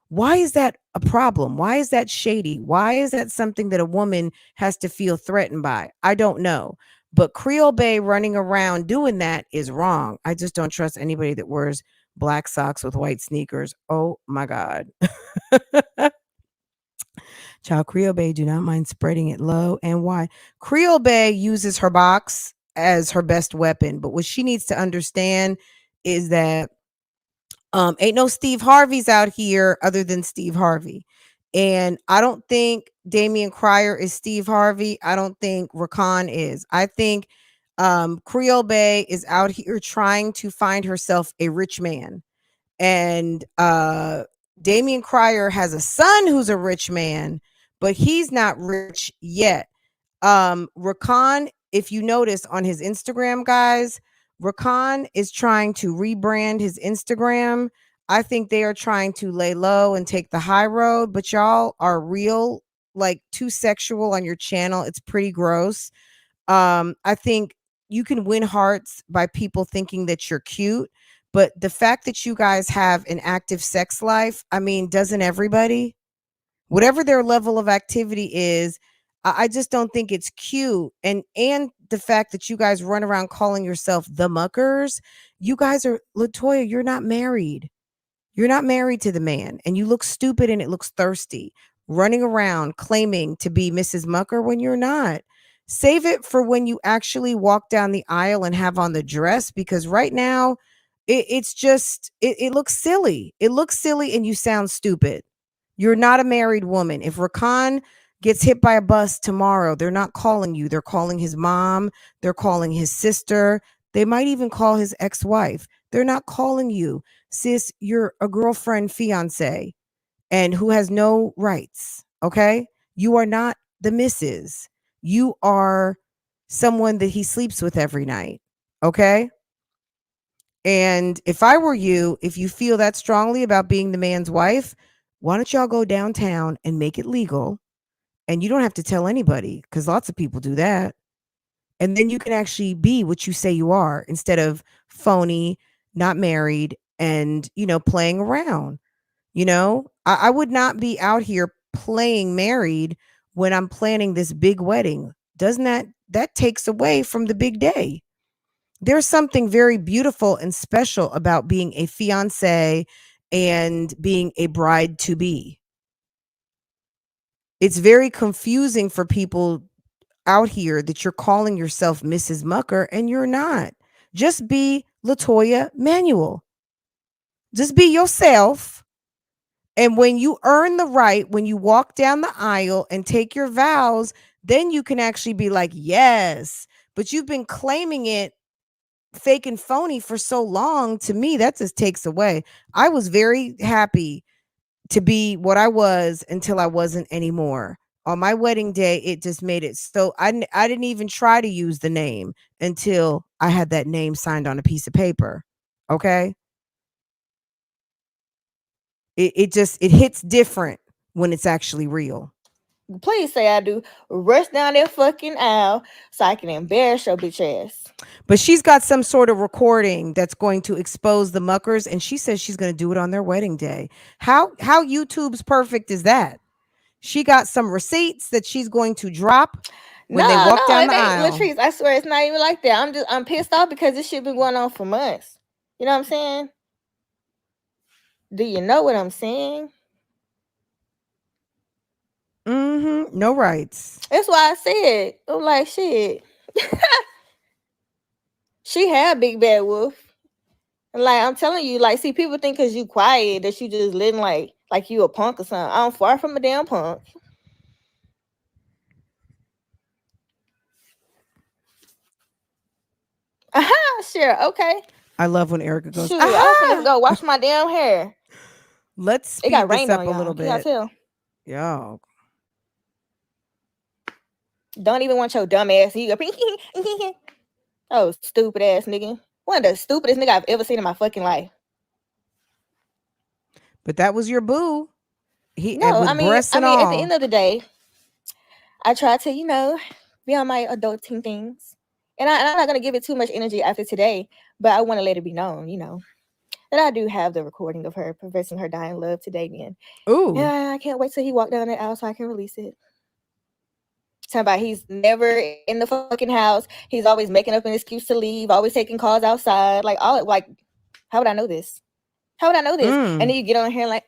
Speaker 3: Why is that a problem? Why is that shady? Why is that something that a woman has to feel threatened by? I don't know. But Creole Bay running around doing that is wrong. I just don't trust anybody that wears black socks with white sneakers. Oh my God. Child, Creole Bay, do not mind spreading it low and wide. Creole Bay uses her box as her best weapon, but what she needs to understand is that ain't no Steve Harveys out here other than Steve Harvey. And I don't think Damian Cryer is Steve Harvey. I don't think Rakan is. I think Creole Bay is out here trying to find herself a rich man. And Damian Cryer has a son who's a rich man, but he's not rich yet. Rakan, if you notice on his Instagram, guys, Rakan is trying to rebrand his Instagram. I think they are trying to lay low and take the high road, but y'all are real, like, too sexual on your channel. It's pretty gross. I think you can win hearts by people thinking that you're cute, but the fact that you guys have an active sex life, I mean, doesn't everybody? Whatever their level of activity is, I just don't think it's cute. And the fact that you guys run around calling yourself the muckers, you guys are, Latoya, you're not married. You're not married to the man, and you look stupid and it looks thirsty. Running around claiming to be Mrs. Mucker when you're not. Save it for when you actually walk down the aisle and have on the dress, because right now it's just, it looks silly. It looks silly and you sound stupid. You're not a married woman. If Rakan gets hit by a bus tomorrow, they're not calling you. They're calling his mom. They're calling his sister. They might even call his ex-wife. They're not calling you. Sis, you're a girlfriend, fiance, and who has no rights. Okay? You are not the missus. You are someone that he sleeps with every night. Okay? And if I were you, if you feel that strongly about being the man's wife, why don't y'all go downtown and make it legal? And you don't have to tell anybody, because lots of people do that. And then you can actually be what you say you are instead of phony, not married, and, playing around. I would not be out here playing married when I'm planning this big wedding. Doesn't that takes away from the big day? There's something very beautiful and special about being a fiance and being a bride to be. It's very confusing for people out here that you're calling yourself Mrs. Mucker and you're not. Just be Latoya Manuel. Just be yourself. And when you earn the right, when you walk down the aisle and take your vows, then you can actually be like, yes. But you've been claiming it fake and phony for so long. To me, that just takes away. I was very happy to be what I was until I wasn't anymore on my wedding day, it just made it so I didn't even try to use the name until I had that name signed on a piece of paper. Okay? It hits different when it's actually real.
Speaker 6: Please say I do. Rush down that fucking aisle so I can embarrass your bitch ass.
Speaker 3: But she's got some sort of recording that's going to expose the muckers, and she says she's going to do it on their wedding day. How YouTube's perfect is that? She got some receipts that she's going to drop when they walk down the
Speaker 6: it ain't
Speaker 3: aisle.
Speaker 6: Latrice. I swear it's not even like that. I'm pissed off because this shit been going on for months. You know what I'm saying? Do you know what I'm saying?
Speaker 3: No rights.
Speaker 6: That's why I said, I'm like, shit. She had Big Bad Wolf. And like, I'm telling you, like, see, people think because you quiet that you just living like you a punk or something. I'm far from a damn punk. Aha, sure, okay.
Speaker 3: I love when Erica goes,
Speaker 6: Shoot, I was gonna go wash my damn hair.
Speaker 3: Let's
Speaker 6: It
Speaker 3: speed
Speaker 6: got
Speaker 3: this
Speaker 6: rained
Speaker 3: up
Speaker 6: on
Speaker 3: a
Speaker 6: y'all.
Speaker 3: little
Speaker 6: Can y'all
Speaker 3: bit.
Speaker 6: tell?
Speaker 3: Yo.
Speaker 6: Don't even want your dumb ass. You go, oh, stupid ass nigga. One of the stupidest nigga I've ever seen in my fucking life.
Speaker 3: But that was your boo.
Speaker 6: No,
Speaker 3: with breasts and
Speaker 6: at the
Speaker 3: all.
Speaker 6: end of the day, I try to, be on my adulting things. And I'm not gonna give it too much energy after today, but I want to let it be known, that I do have the recording of her professing her dying love to Damien.
Speaker 3: Ooh.
Speaker 6: Yeah, I can't wait till he walked down the aisle so I can release it. Talking about he's never in the fucking house. He's always making up an excuse to leave, always taking calls outside. Like, how would I know this? How would I know this? And then you get on here like,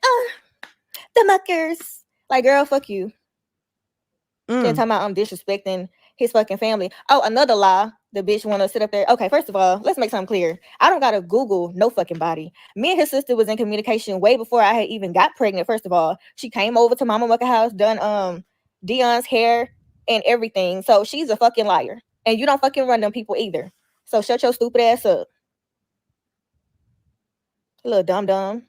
Speaker 6: the muckers. Like, girl, fuck you. Then talking about I'm disrespecting his fucking family. Oh, another lie. The bitch want to sit up there. Okay, first of all, let's make something clear. I don't gotta Google no fucking body. Me and his sister was in communication way before I had even got pregnant. First of all, she came over to Mama Mucka house, done Dion's hair and everything. So she's a fucking liar, and you don't fucking run them people either. So shut your stupid ass up, little dumb dumb.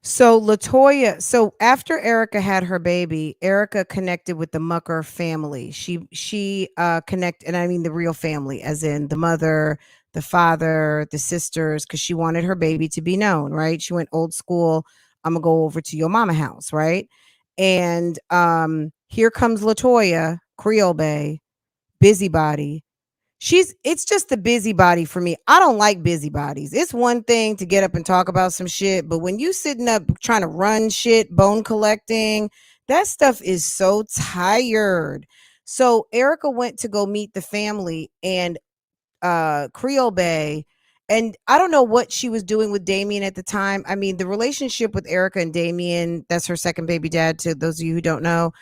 Speaker 3: So Latoya, so after Erica had her baby, Erica connected with the Mucker family. She connected, and I mean the real family, as in the mother, the father, the sisters, because she wanted her baby to be known, right? She went old school. I'm gonna go over to your mama house, right? And here comes Latoya, Creole Bay, busybody. It's just the busybody for me. I don't like busybodies. It's one thing to get up and talk about some shit, but when you sitting up trying to run shit, bone collecting, that stuff is so tired. So Erica went to go meet the family and Creole Bay, and I don't know what she was doing with Damien at the time. I mean, the relationship with Erica and Damien, that's her second baby dad, to those of you who don't know,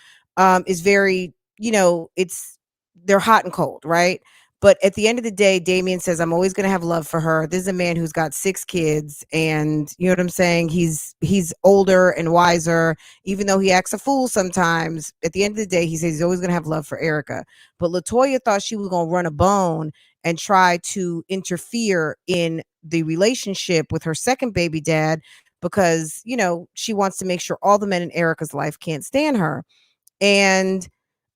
Speaker 3: is very, they're hot and cold, right? But at the end of the day, Damien says, I'm always going to have love for her. This is a man who's got 6 kids, and you know what I'm saying? He's older and wiser, even though he acts a fool sometimes. At the end of the day, he says he's always going to have love for Erica. But Latoya thought she was going to run a bone and try to interfere in the relationship with her second baby dad because, she wants to make sure all the men in Erica's life can't stand her. And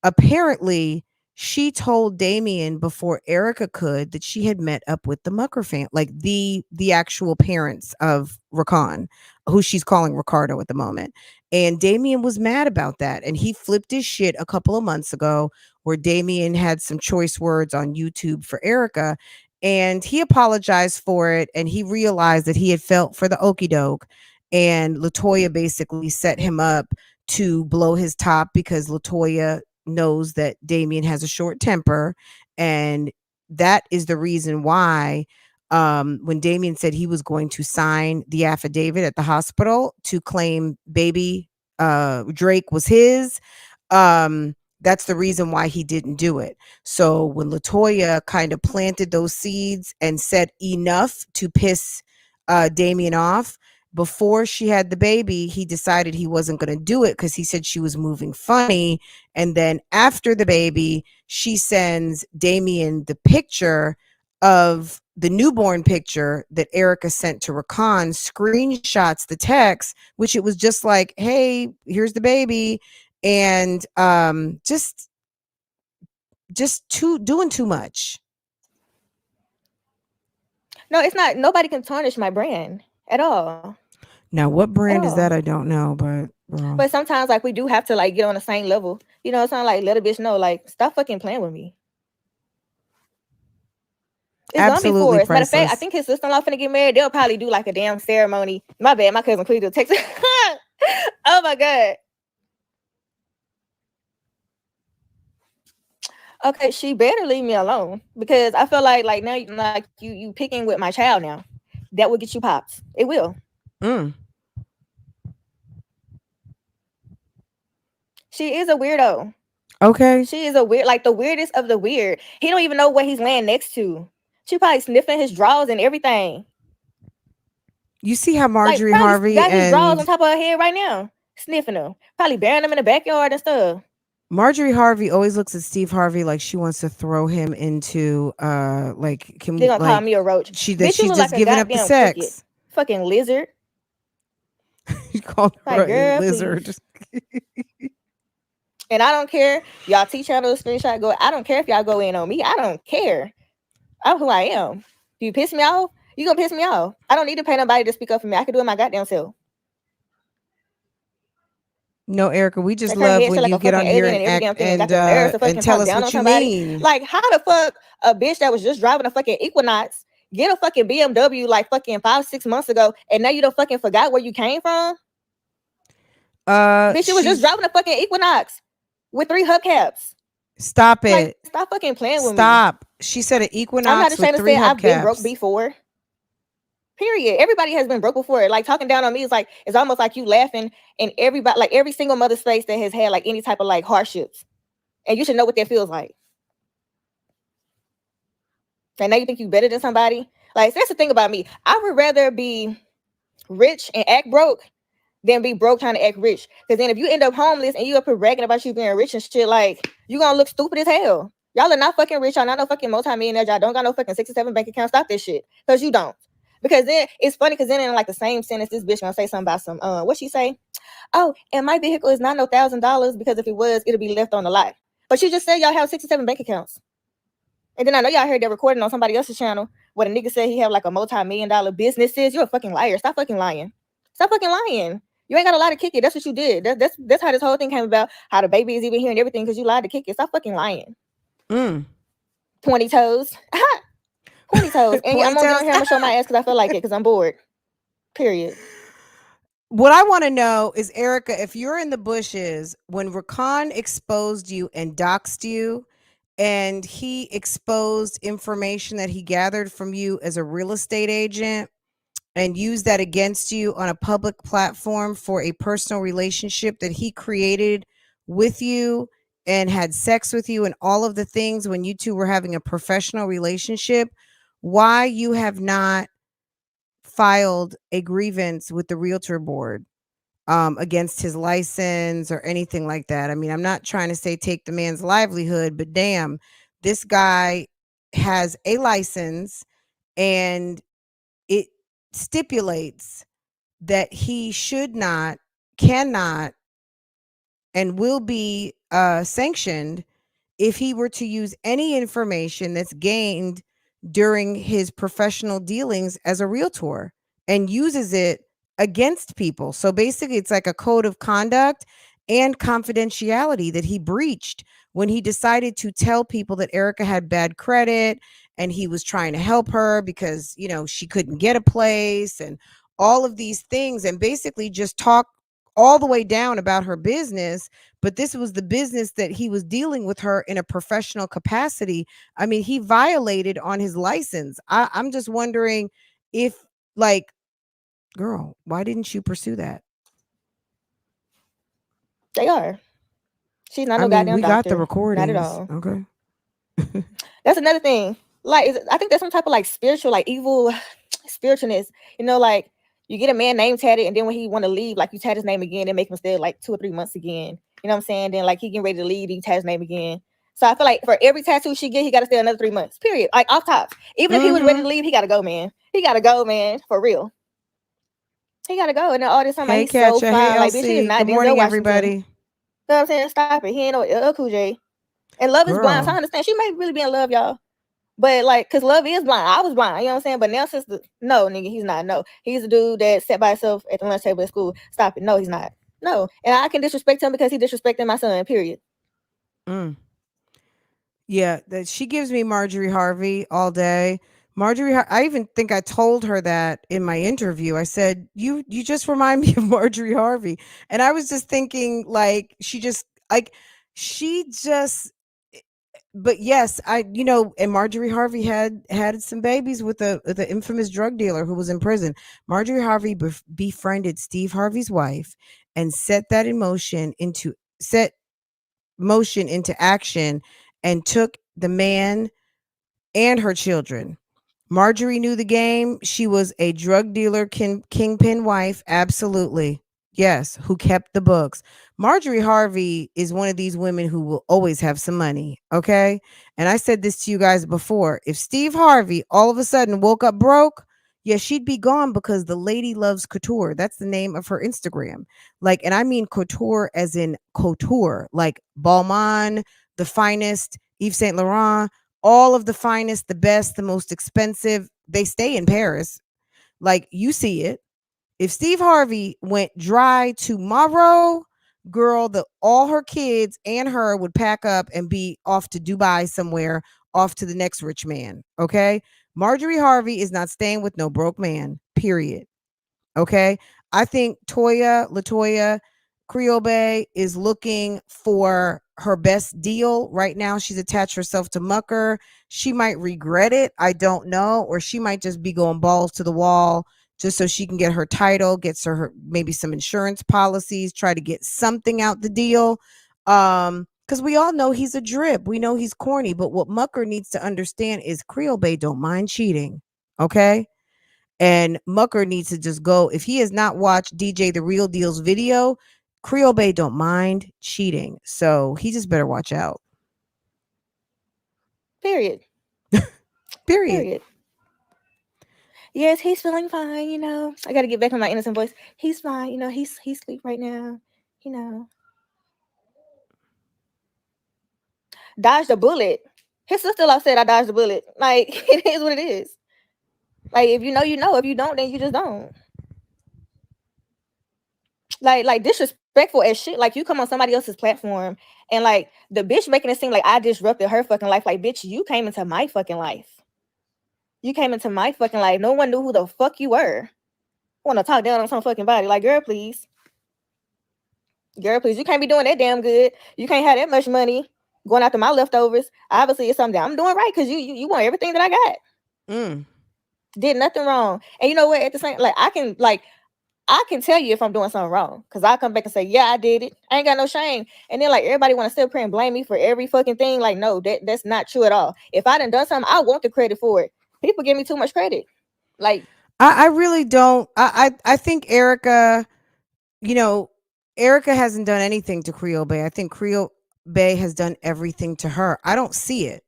Speaker 3: apparently she told Damien before Erica could that she had met up with the Mucker family, like the actual parents of Rakan, who she's calling Ricardo at the moment. And Damien was mad about that. And he flipped his shit a couple of months ago where Damien had some choice words on YouTube for Erica. And he apologized for it. And he realized that he had felt for the okie doke. And Latoya basically set him up to blow his top because Latoya knows that Damien has a short temper, and that is the reason why when Damien said he was going to sign the affidavit at the hospital to claim baby Drake was his, that's the reason why he didn't do it. So when Latoya kind of planted those seeds and said enough to piss Damien off, before she had the baby, he decided he wasn't going to do it because he said she was moving funny. And then after the baby, she sends Damien the picture of the newborn picture that Erica sent to Rakan, screenshots the text, which it was just like, hey, here's the baby. and just doing too much.
Speaker 6: No, it's not. Nobody can tarnish my brand at all.
Speaker 3: Now, what brand is that?
Speaker 6: all.
Speaker 3: I don't know, but girl.
Speaker 6: But sometimes, like, we do have to, like, get on the same level. You know, it's not like, let a bitch know, like, stop fucking playing with me. It's gonna be
Speaker 3: Absolutely
Speaker 6: forced. Matter of fact, I
Speaker 3: priceless.
Speaker 6: think his sister-in-law finna get married. They'll probably do like a damn ceremony. My bad, my cousin Cleo text. Oh my god. Okay, she better leave me alone because I feel like now like you picking with my child now. That will get you pops. It will.
Speaker 3: Mm.
Speaker 6: She is a weirdo.
Speaker 3: Okay.
Speaker 6: She is a weird, like the weirdest of the weird. He don't even know what he's laying next to. She probably sniffing his drawers and everything.
Speaker 3: You see how
Speaker 6: Like
Speaker 3: Marjorie
Speaker 6: probably
Speaker 3: Harvey
Speaker 6: got his drawers on
Speaker 3: and
Speaker 6: top of her head right now, sniffing them. Probably burying them in the backyard and stuff.
Speaker 3: Marjorie Harvey always looks at Steve Harvey like she wants to throw him into like can
Speaker 6: They're gonna call
Speaker 3: like
Speaker 6: me a roach.
Speaker 3: that
Speaker 6: Bitch, you
Speaker 3: she's
Speaker 6: look
Speaker 3: just
Speaker 6: like a
Speaker 3: giving up the
Speaker 6: goddamn cricket.
Speaker 3: sex.
Speaker 6: Fucking lizard.
Speaker 3: You called her
Speaker 6: Like,
Speaker 3: a
Speaker 6: girl,
Speaker 3: lizard.
Speaker 6: please. And I don't care. Y'all T-channel screenshot go. I don't care if y'all go in on me. I don't care. I'm who I am. You piss me off, you gonna piss me off. I don't need to pay nobody to speak up for me. I can do it my goddamn self.
Speaker 3: No, Erica, we just
Speaker 6: Like her
Speaker 3: love
Speaker 6: head
Speaker 3: when
Speaker 6: shit like
Speaker 3: you
Speaker 6: a
Speaker 3: get
Speaker 6: fucking
Speaker 3: on here
Speaker 6: alien
Speaker 3: and
Speaker 6: and every damn
Speaker 3: act
Speaker 6: thing and got the nerves to
Speaker 3: and
Speaker 6: fucking
Speaker 3: tell
Speaker 6: talk
Speaker 3: us
Speaker 6: down
Speaker 3: what
Speaker 6: on
Speaker 3: you
Speaker 6: somebody.
Speaker 3: mean.
Speaker 6: Like, how the fuck a bitch that was just driving a fucking Equinox get a fucking BMW like fucking 5-6 months ago and now you don't fucking forgot where you came from? Bitch, you was just driving a fucking Equinox with 3 hubcaps.
Speaker 3: Stop it.
Speaker 6: Like, stop fucking playing with me.
Speaker 3: Stop. She said an
Speaker 6: I'm not
Speaker 3: Equinox with
Speaker 6: ashamed to
Speaker 3: 3
Speaker 6: say I've been broke
Speaker 3: hubcaps.
Speaker 6: before. Period. Everybody has been broke before. Like talking down on me is like it's almost like you laughing in everybody, like every single mother's face that has had like any type of like hardships, and you should know what that feels like. And now you think you better than somebody. Like that's the thing about me. I would rather be rich and act broke than be broke trying to act rich. Because then if you end up homeless and you up here bragging about you being rich and shit, like you gonna look stupid as hell. Y'all are not fucking rich. Y'all not no fucking multi-millionaires. Y'all don't got no fucking 67 bank accounts. Stop this shit. Because you don't. Because then it's funny because then in like the same sentence, this bitch gonna say something about some what she say? Oh, and my vehicle is not no $1,000 because if it was, it'll be left on the lot. But she just said y'all have 67 bank accounts. And then I know y'all heard that recording on somebody else's channel where the nigga said he have like a multi-million-dollar businesses. You're a fucking liar. Stop fucking lying. Stop fucking lying. You ain't got a lot to kick it. That's what you did. That's how this whole thing came about. How the baby is even here and everything because you lied to kick it. Stop fucking lying. Pointy toes. Pointy toes. And I'm gonna get on here and show my ass because I feel like it because I'm bored. Period.
Speaker 3: What I want to know is, Erica, if you're in the bushes when Rakan exposed you and doxed you, and he exposed information that he gathered from you as a real estate agent and used that against you on a public platform for a personal relationship that he created with you and had sex with you and all of the things when you two were having a professional relationship, why you have not filed a grievance with the realtor board against his license or anything like that. I mean, I'm not trying to say take the man's livelihood, but damn, this guy has a license and it stipulates that he should not, cannot, and will be sanctioned if he were to use any information that's gained during his professional dealings as a realtor and uses it against people. So basically, it's like a code of conduct and confidentiality that he breached when he decided to tell people that Erica had bad credit and he was trying to help her because, you know, she couldn't get a place and all of these things, and basically just talk all the way down about her business. But this was the business that he was dealing with her in a professional capacity. I mean, he violated on his license. I'm just wondering if, like, girl, why didn't you pursue that?
Speaker 6: They are. She's not
Speaker 3: I
Speaker 6: no
Speaker 3: mean,
Speaker 6: goddamn
Speaker 3: we
Speaker 6: doctor.
Speaker 3: got the recordings.
Speaker 6: Not at all.
Speaker 3: Okay.
Speaker 6: That's another thing. Like, I think there's some type of like spiritual, like evil spiritualness. You know, like you get a man name tatted, and then when he want to leave, like you tat his name again and make him stay like 2 or 3 months again. You know what I'm saying? Then like he getting ready to leave, you tat his name again. So I feel like for every tattoo she get, he got to stay another 3 months. Period. Like off top. Even if he was ready to leave, he got to go, man. He got to go, man. For real. He got to go. And then all this time, like,
Speaker 3: Hey,
Speaker 6: he's so
Speaker 3: Katja.
Speaker 6: fine.
Speaker 3: Hey,
Speaker 6: Like, bitch, he is
Speaker 3: LC.
Speaker 6: not
Speaker 3: Good
Speaker 6: Denzel
Speaker 3: morning,
Speaker 6: Washington.
Speaker 3: everybody.
Speaker 6: You know what I'm saying? Stop it. He ain't no LL Cool J. And love is blind. So I
Speaker 3: Girl.
Speaker 6: understand. She may really be in love, y'all. But like, cause love is blind. I was blind, you know what I'm saying? But now since no, nigga, he's not. No, he's a dude that sat by himself at the lunch table at school. Stop it. No, he's not. No, and I can disrespect him because he disrespecting my son. Period.
Speaker 3: Mm. Yeah, that she gives me Marjorie Harvey all day. I even think I told her that in my interview. I said, "You just remind me of Marjorie Harvey." And I was just thinking like she just but yes, and Marjorie Harvey had some babies with the infamous drug dealer who was in prison. Marjorie Harvey befriended Steve Harvey's wife and set motion into action and took the man and her children. Marjorie knew the game. She was a drug dealer, kingpin wife. Absolutely. Yes, who kept the books. Marjorie Harvey is one of these women who will always have some money. Okay. And I said this to you guys before. If Steve Harvey all of a sudden woke up broke, yeah, she'd be gone because the lady loves couture. That's the name of her Instagram. Like, and I mean couture as in couture, like Balmain, the finest, Yves Saint Laurent, all of the finest, the best, the most expensive. They stay in Paris. Like, you see it. If Steve Harvey went dry tomorrow, girl, all her kids and her would pack up and be off to Dubai somewhere, off to the next rich man. Okay. Marjorie Harvey is not staying with no broke man, period. Okay. I think Latoya Creole Bay is looking for her best deal right now. She's attached herself to Mucker. She might regret it. I don't know. Or she might just be going balls to the wall just so she can get her title, gets her maybe some insurance policies, try to get something out the deal. Because we all know he's a drip. We know he's corny. But what Mucker needs to understand is Creole Bay don't mind cheating. Okay. And Mucker needs to just go. If he has not watched DJ The Real Deal's video, Creole Bay don't mind cheating. So he just better watch out.
Speaker 6: Period.
Speaker 3: Period.
Speaker 6: Yes, he's feeling fine, you know. I gotta get back on my innocent voice. He's fine, you know, he's asleep right now, you know. Dodged a bullet. His sister-in-law said I dodged a bullet. Like, it is what it is. Like, if you know, you know. If you don't, then you just don't. Like disrespectful as shit. Like, you come on somebody else's platform and like the bitch making it seem like I disrupted her fucking life. Like, bitch, you came into my fucking life. You came into my fucking life. No one knew who the fuck you were. Want to talk down on some fucking body? Like, girl, please. Girl, please. You can't be doing that damn good. You can't have that much money going after my leftovers. Obviously, it's something that I'm doing right because you want everything that I got. Did nothing wrong. And you know what? At the same, I can tell you if I'm doing something wrong because I'll come back and say, yeah, I did it. I ain't got no shame. And then everybody want to sit up here and blame me for every fucking thing. Like, no, that's not true at all. If I done something, I want the credit for it. People give me too much credit. Like,
Speaker 3: I really don't. I think Erica, Erica hasn't done anything to Creole Bay. I think Creole Bay has done everything to her. I don't see it.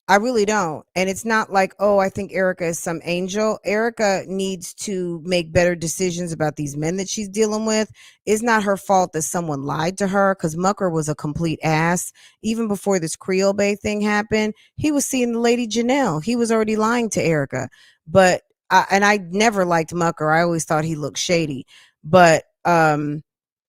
Speaker 3: I really don't. And it's not like, oh, I think Erica is some angel. Erica needs to make better decisions about these men that she's dealing with. It's not her fault that someone lied to her because Mucker was a complete ass. Even before this Creole Bay thing happened, he was seeing the lady Janelle. He was already lying to Erica. But, I never liked Mucker. I always thought he looked shady. But,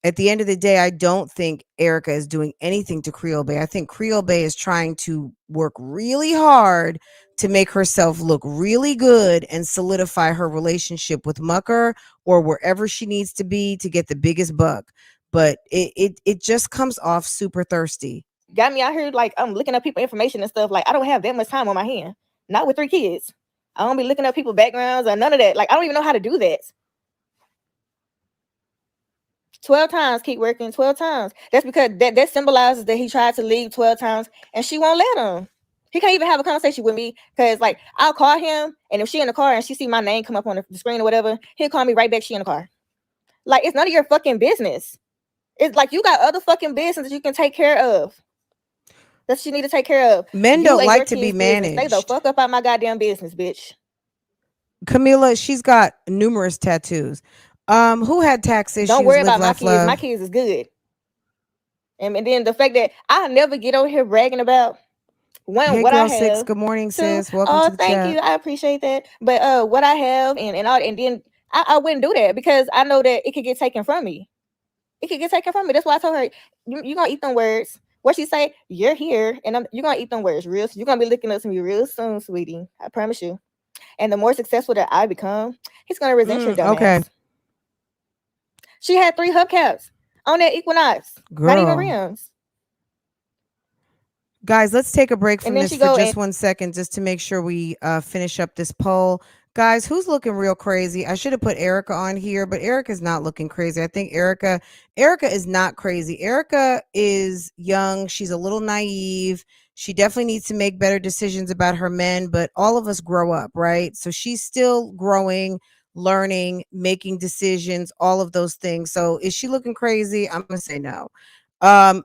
Speaker 3: at the end of the day, I don't think Erica is doing anything to Creole Bay. I think Creole Bay is trying to work really hard to make herself look really good and solidify her relationship with Mucker or wherever she needs to be to get the biggest buck. But it just comes off super thirsty.
Speaker 6: Got me out here I'm looking up people information and stuff. I don't have that much time on my hand. Not with 3 kids. I don't be looking up people backgrounds or none of that. I don't even know how to do that. 12 times, keep working 12 times. That's because that symbolizes that he tried to leave 12 times and she won't let him. He can't even have a conversation with me because I'll call him and if she in the car and she see my name come up on the screen or whatever, he'll call me right back. She in the car. It's none of your fucking business. It's you got other fucking business that you can take care of. That you need to take care of.
Speaker 3: Men don't like to be managed.
Speaker 6: Stay the fuck up out my goddamn business, bitch.
Speaker 3: Camila, she's got numerous tattoos. Who had tax issues?
Speaker 6: Don't worry about my kids. My kids is good. And then the fact that I never get over here bragging about one
Speaker 3: Hey,
Speaker 6: what I
Speaker 3: girl six.
Speaker 6: have.
Speaker 3: Good morning,
Speaker 6: Two,
Speaker 3: sis. Welcome to
Speaker 6: oh
Speaker 3: the
Speaker 6: thank
Speaker 3: chat.
Speaker 6: you, I appreciate that. But what I have and all, and then I wouldn't do that because I know that it could get taken from me. It could get taken from me. That's why I told her you gonna eat them words. What she say? You're here, and you're gonna eat them words real. You're gonna be looking up to me real soon, sweetie. I promise you. And the more successful that I become, he's gonna resent your
Speaker 3: Okay,
Speaker 6: dumbass. She had 3 hubcaps on that Equinox, not even
Speaker 3: girl.
Speaker 6: rims.
Speaker 3: Guys, let's take a break
Speaker 6: And
Speaker 3: from
Speaker 6: then
Speaker 3: this
Speaker 6: she
Speaker 3: for
Speaker 6: go
Speaker 3: just
Speaker 6: and
Speaker 3: 1 second, just to make sure we finish up this poll. Guys, who's looking real crazy? I should have put Erica on here, but Erica's not looking crazy. I think Erica is not crazy. Erica is young. She's a little naive. She definitely needs to make better decisions about her men, but all of us grow up, right? So she's still growing, learning, making decisions, all of those things. So is she looking crazy? I'm going to say no.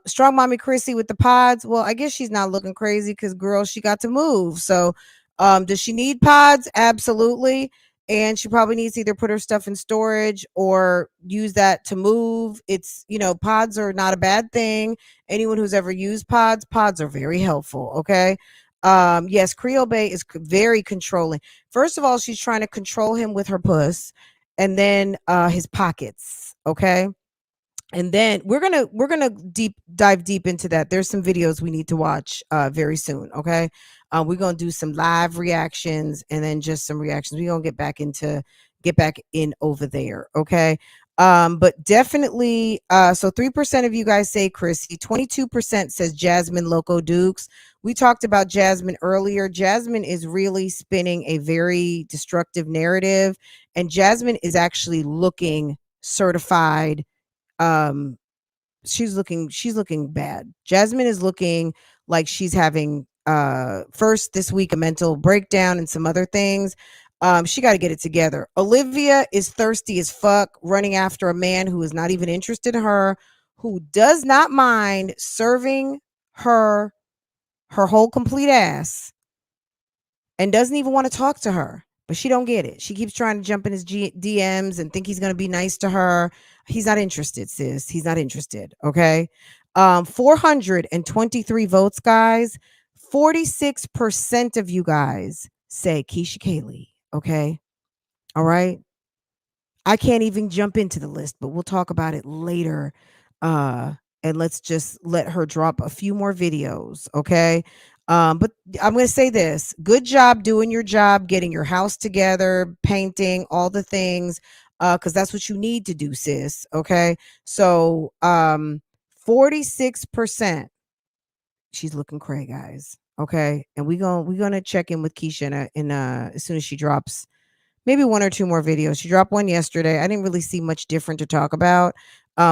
Speaker 3: Strong mommy Chrissy with the pods. Well, I guess she's not looking crazy because girl, she got to move. So does she need pods? Absolutely. And she probably needs to either put her stuff in storage or use that to move. It's, pods are not a bad thing. Anyone who's ever used pods are very helpful. Okay. Yes, Creole Bay is very controlling. First of all, she's trying to control him with her puss, and then his pockets. Okay. And then we're gonna dive deep into that. There's some videos we need to watch very soon. Okay, we're gonna do some live reactions and then just some reactions. We're gonna get back in over there. Okay, but definitely. So 3% of you guys say Chrissy. 22% says Jasmine Loco Dukes. We talked about Jasmine earlier. Jasmine is really spinning a very destructive narrative, and Jasmine is actually looking certified. She's looking bad. Jasmine is looking like she's having first this week a mental breakdown and some other things. She got to get it together. Olivia is thirsty as fuck, running after a man who is not even interested in her, who does not mind serving her whole complete ass, and doesn't even want to talk to her. But she don't get it. She keeps trying to jump in his DMs and think he's going to be nice to her. He's not interested, sis. He's not interested. Okay. 423 votes, guys. 46% of you guys say Keisha Kaylee. Okay. All right. I can't even jump into the list, but we'll talk about it later. And let's just let her drop a few more videos. Okay. But I'm going to say this: good job doing your job, getting your house together, painting, all the things, because that's what you need to do, sis. Okay. So 46%, she's looking cray, guys. Okay. And we're gonna check in with Keisha as soon as she drops maybe 1 or 2 more videos. She dropped one yesterday. I didn't really see much different to talk about.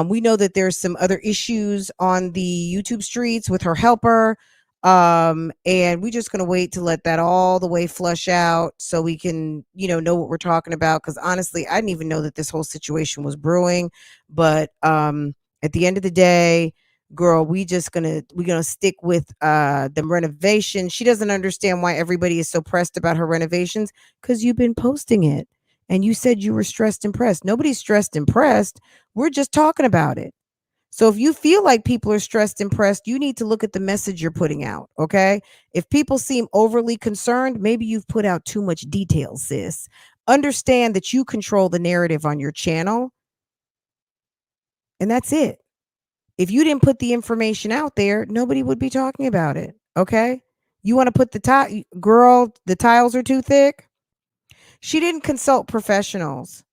Speaker 3: We know that there's some other issues on the YouTube streets with her helper. And we're just going to wait to let that all the way flush out so we can, know what we're talking about. Because honestly, I didn't even know that this whole situation was brewing. But at the end of the day, girl, we're gonna stick with the renovation. She doesn't understand why everybody is so pressed about her renovations, because you've been posting it and you said you were stressed and pressed. Nobody's stressed and pressed. We're just talking about it. So if you feel like people are stressed and pressed, you need to look at the message you're putting out. Okay. If people seem overly concerned, maybe you've put out too much detail, sis. Understand that you control the narrative on your channel. And that's it. If you didn't put the information out there, nobody would be talking about it. Okay. You want to put the tiles are too thick. She didn't consult professionals.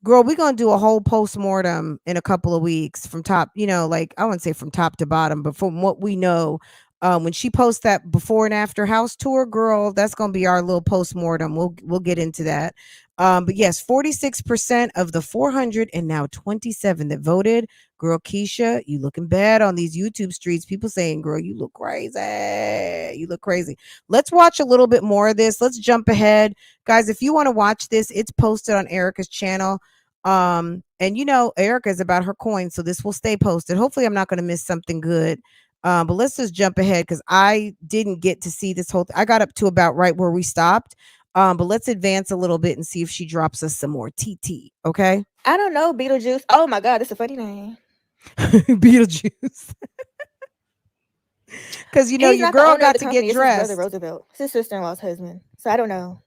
Speaker 3: Girl, we're going to do a whole post-mortem in a couple of weeks from top, like I wouldn't say from top to bottom, but from what we know, when she posts that before and after house tour, girl, that's going to be our little post-mortem. We'll get into that. But yes, 46% of the 400 and now 27 that voted. Girl, Keisha, you looking bad on these YouTube streets. People saying, girl, you look crazy. You look crazy. Let's watch a little bit more of this. Let's jump ahead. Guys, if you want to watch this, it's posted on Erica's channel. And Erica is about her coins, so this will stay posted. Hopefully I'm not going to miss something good. But let's just jump ahead because I didn't get to see this whole I got up to about right where we stopped. But let's advance a little bit and see if she drops us some more TT. Okay.
Speaker 6: I don't know, Beetlejuice. Oh my God, that's a funny name.
Speaker 3: Beetlejuice. Because, you know,
Speaker 6: He's
Speaker 3: your
Speaker 6: not the
Speaker 3: girl
Speaker 6: owner of
Speaker 3: got
Speaker 6: the
Speaker 3: to
Speaker 6: company.
Speaker 3: get
Speaker 6: It's his brother
Speaker 3: dressed.
Speaker 6: Roosevelt. It's his sister-in-law's husband. So I don't know.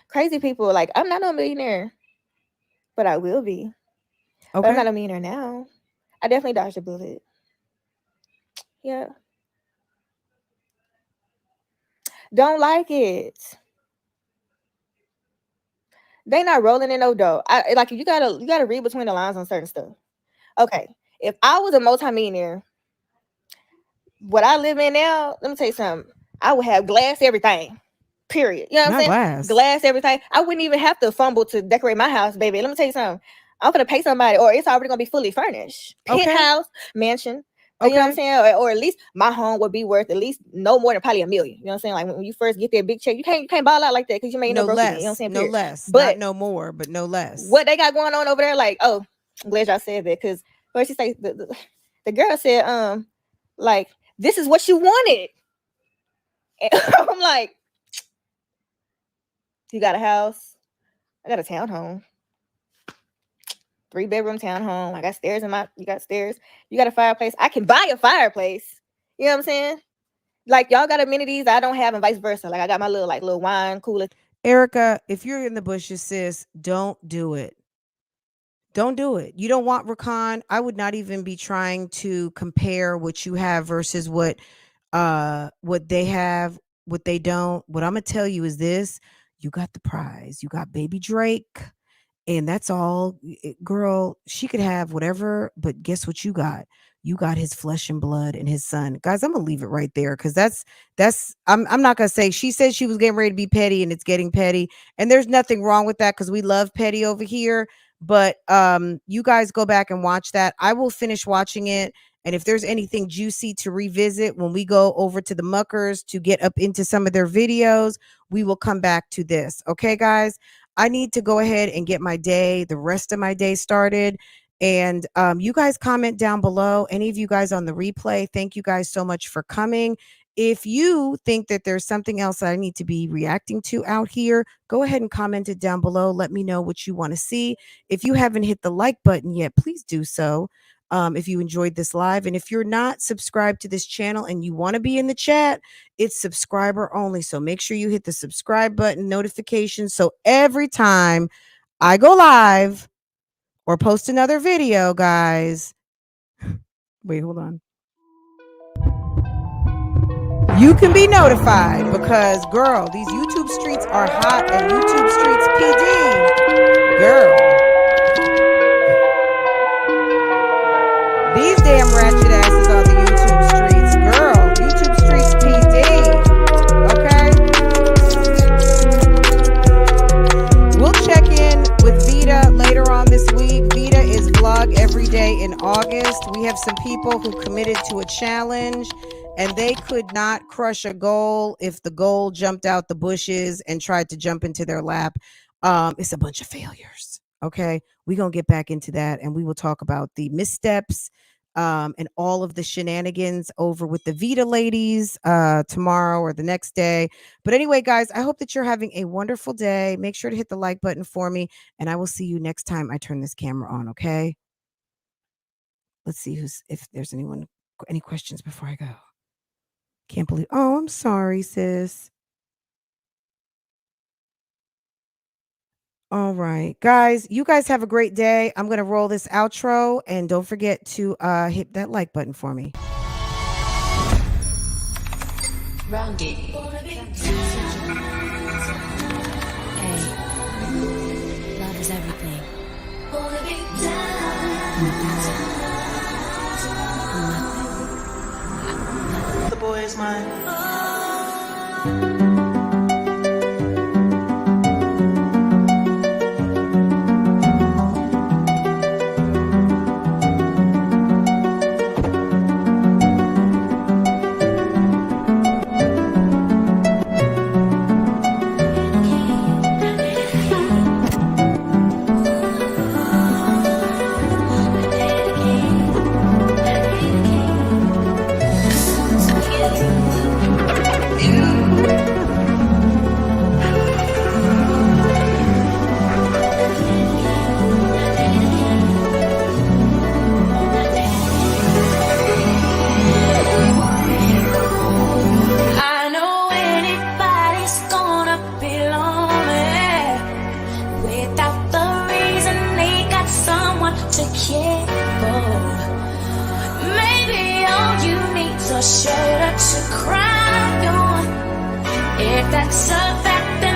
Speaker 6: Crazy people. Like, I'm not no millionaire, but I will be. But I'm
Speaker 3: Okay.
Speaker 6: not a millionaire now. I definitely dodged a bullet. Yeah. Don't like it. They not rolling in no dough. I like you gotta read between the lines on certain stuff. Okay. If I was a multimillionaire, what I live in now, let me tell you something. I would have glass everything. Period. You know what I'm
Speaker 3: Not
Speaker 6: saying?
Speaker 3: glass.
Speaker 6: Glass everything. I wouldn't even have to fumble to decorate my house, baby. Let me tell you something. I'm gonna pay somebody, or it's already gonna be fully furnished.
Speaker 3: Okay.
Speaker 6: Penthouse, mansion. You know what I'm
Speaker 3: Okay.
Speaker 6: saying? Or at least my home would be worth at least no more than probably $1 million. You know what I'm saying? Like when you first get that big check, you can't ball out like that because you may end
Speaker 3: No
Speaker 6: up broke again. You know what I'm
Speaker 3: less.
Speaker 6: saying?
Speaker 3: No
Speaker 6: Period.
Speaker 3: less. Not
Speaker 6: But
Speaker 3: no more, but no less.
Speaker 6: what they got going on over there, like, oh, I'm glad y'all said that because what she say, the girl said, like, this is what you wanted. And I'm like, you got a house? I got a townhome. 3-bedroom townhome. I got stairs you got stairs. You got a fireplace. I can buy a fireplace. You know what I'm saying? Like y'all got amenities I don't have and vice versa. Like I got my little wine cooler.
Speaker 3: Erica, if you're in the bushes, sis, don't do it. Don't do it. You don't want Rakan. I would not even be trying to compare what you have versus what they have, what they don't. What I'm gonna tell you is this: you got the prize. You got baby Drake, and that's all. Girl, she could have whatever, but guess what you got? You got his flesh and blood and his son. Guys, I'm gonna leave it right there because that's I'm not gonna say she said she was getting ready to be petty and it's getting petty. And there's nothing wrong with that because we love petty over here. But you guys go back and watch that. I will finish watching it. And if there's anything juicy to revisit when we go over to the Muckers to get up into some of their videos, we will come back to this. Okay, guys? I need to go ahead and get the rest of my day started. And you guys comment down below. Any of you guys on the replay, thank you guys so much for coming. If you think that there's something else that I need to be reacting to out here, go ahead and comment it down below. Let me know what you want to see. If you haven't hit the like button yet, please do so. If you enjoyed this live, and if you're not subscribed to this channel and you want to be in the chat, it's subscriber only. So make sure you hit the subscribe button, notifications. So every time I go live or post another video, guys, wait, hold on. You can be notified because, girl, these YouTube streets are hot and YouTube streets PD. Girl. These damn ratchet asses on the YouTube streets. Girl, YouTube streets PD. Okay? We'll check in with Vita later on this week. Vita is vlog every day in August. We have some people who committed to a challenge and they could not crush a goal if the goal jumped out the bushes and tried to jump into their lap. It's a bunch of failures. Okay, we're going to get back into that and we will talk about the missteps and all of the shenanigans over with the Vita ladies tomorrow or the next day. But anyway, guys, I hope that you're having a wonderful day. Make sure to hit the like button for me and I will see you next time I turn this camera on. Okay, let's see if there's any questions before I go. Can't believe. Oh, I'm sorry, sis. All right, guys, you guys have a great day. I'm going to roll this outro and don't forget to hit that like button for me.
Speaker 1: Rounded. Hey, love is everything.
Speaker 2: The boy is mine.
Speaker 1: a show that you cry on. If that's a fact, then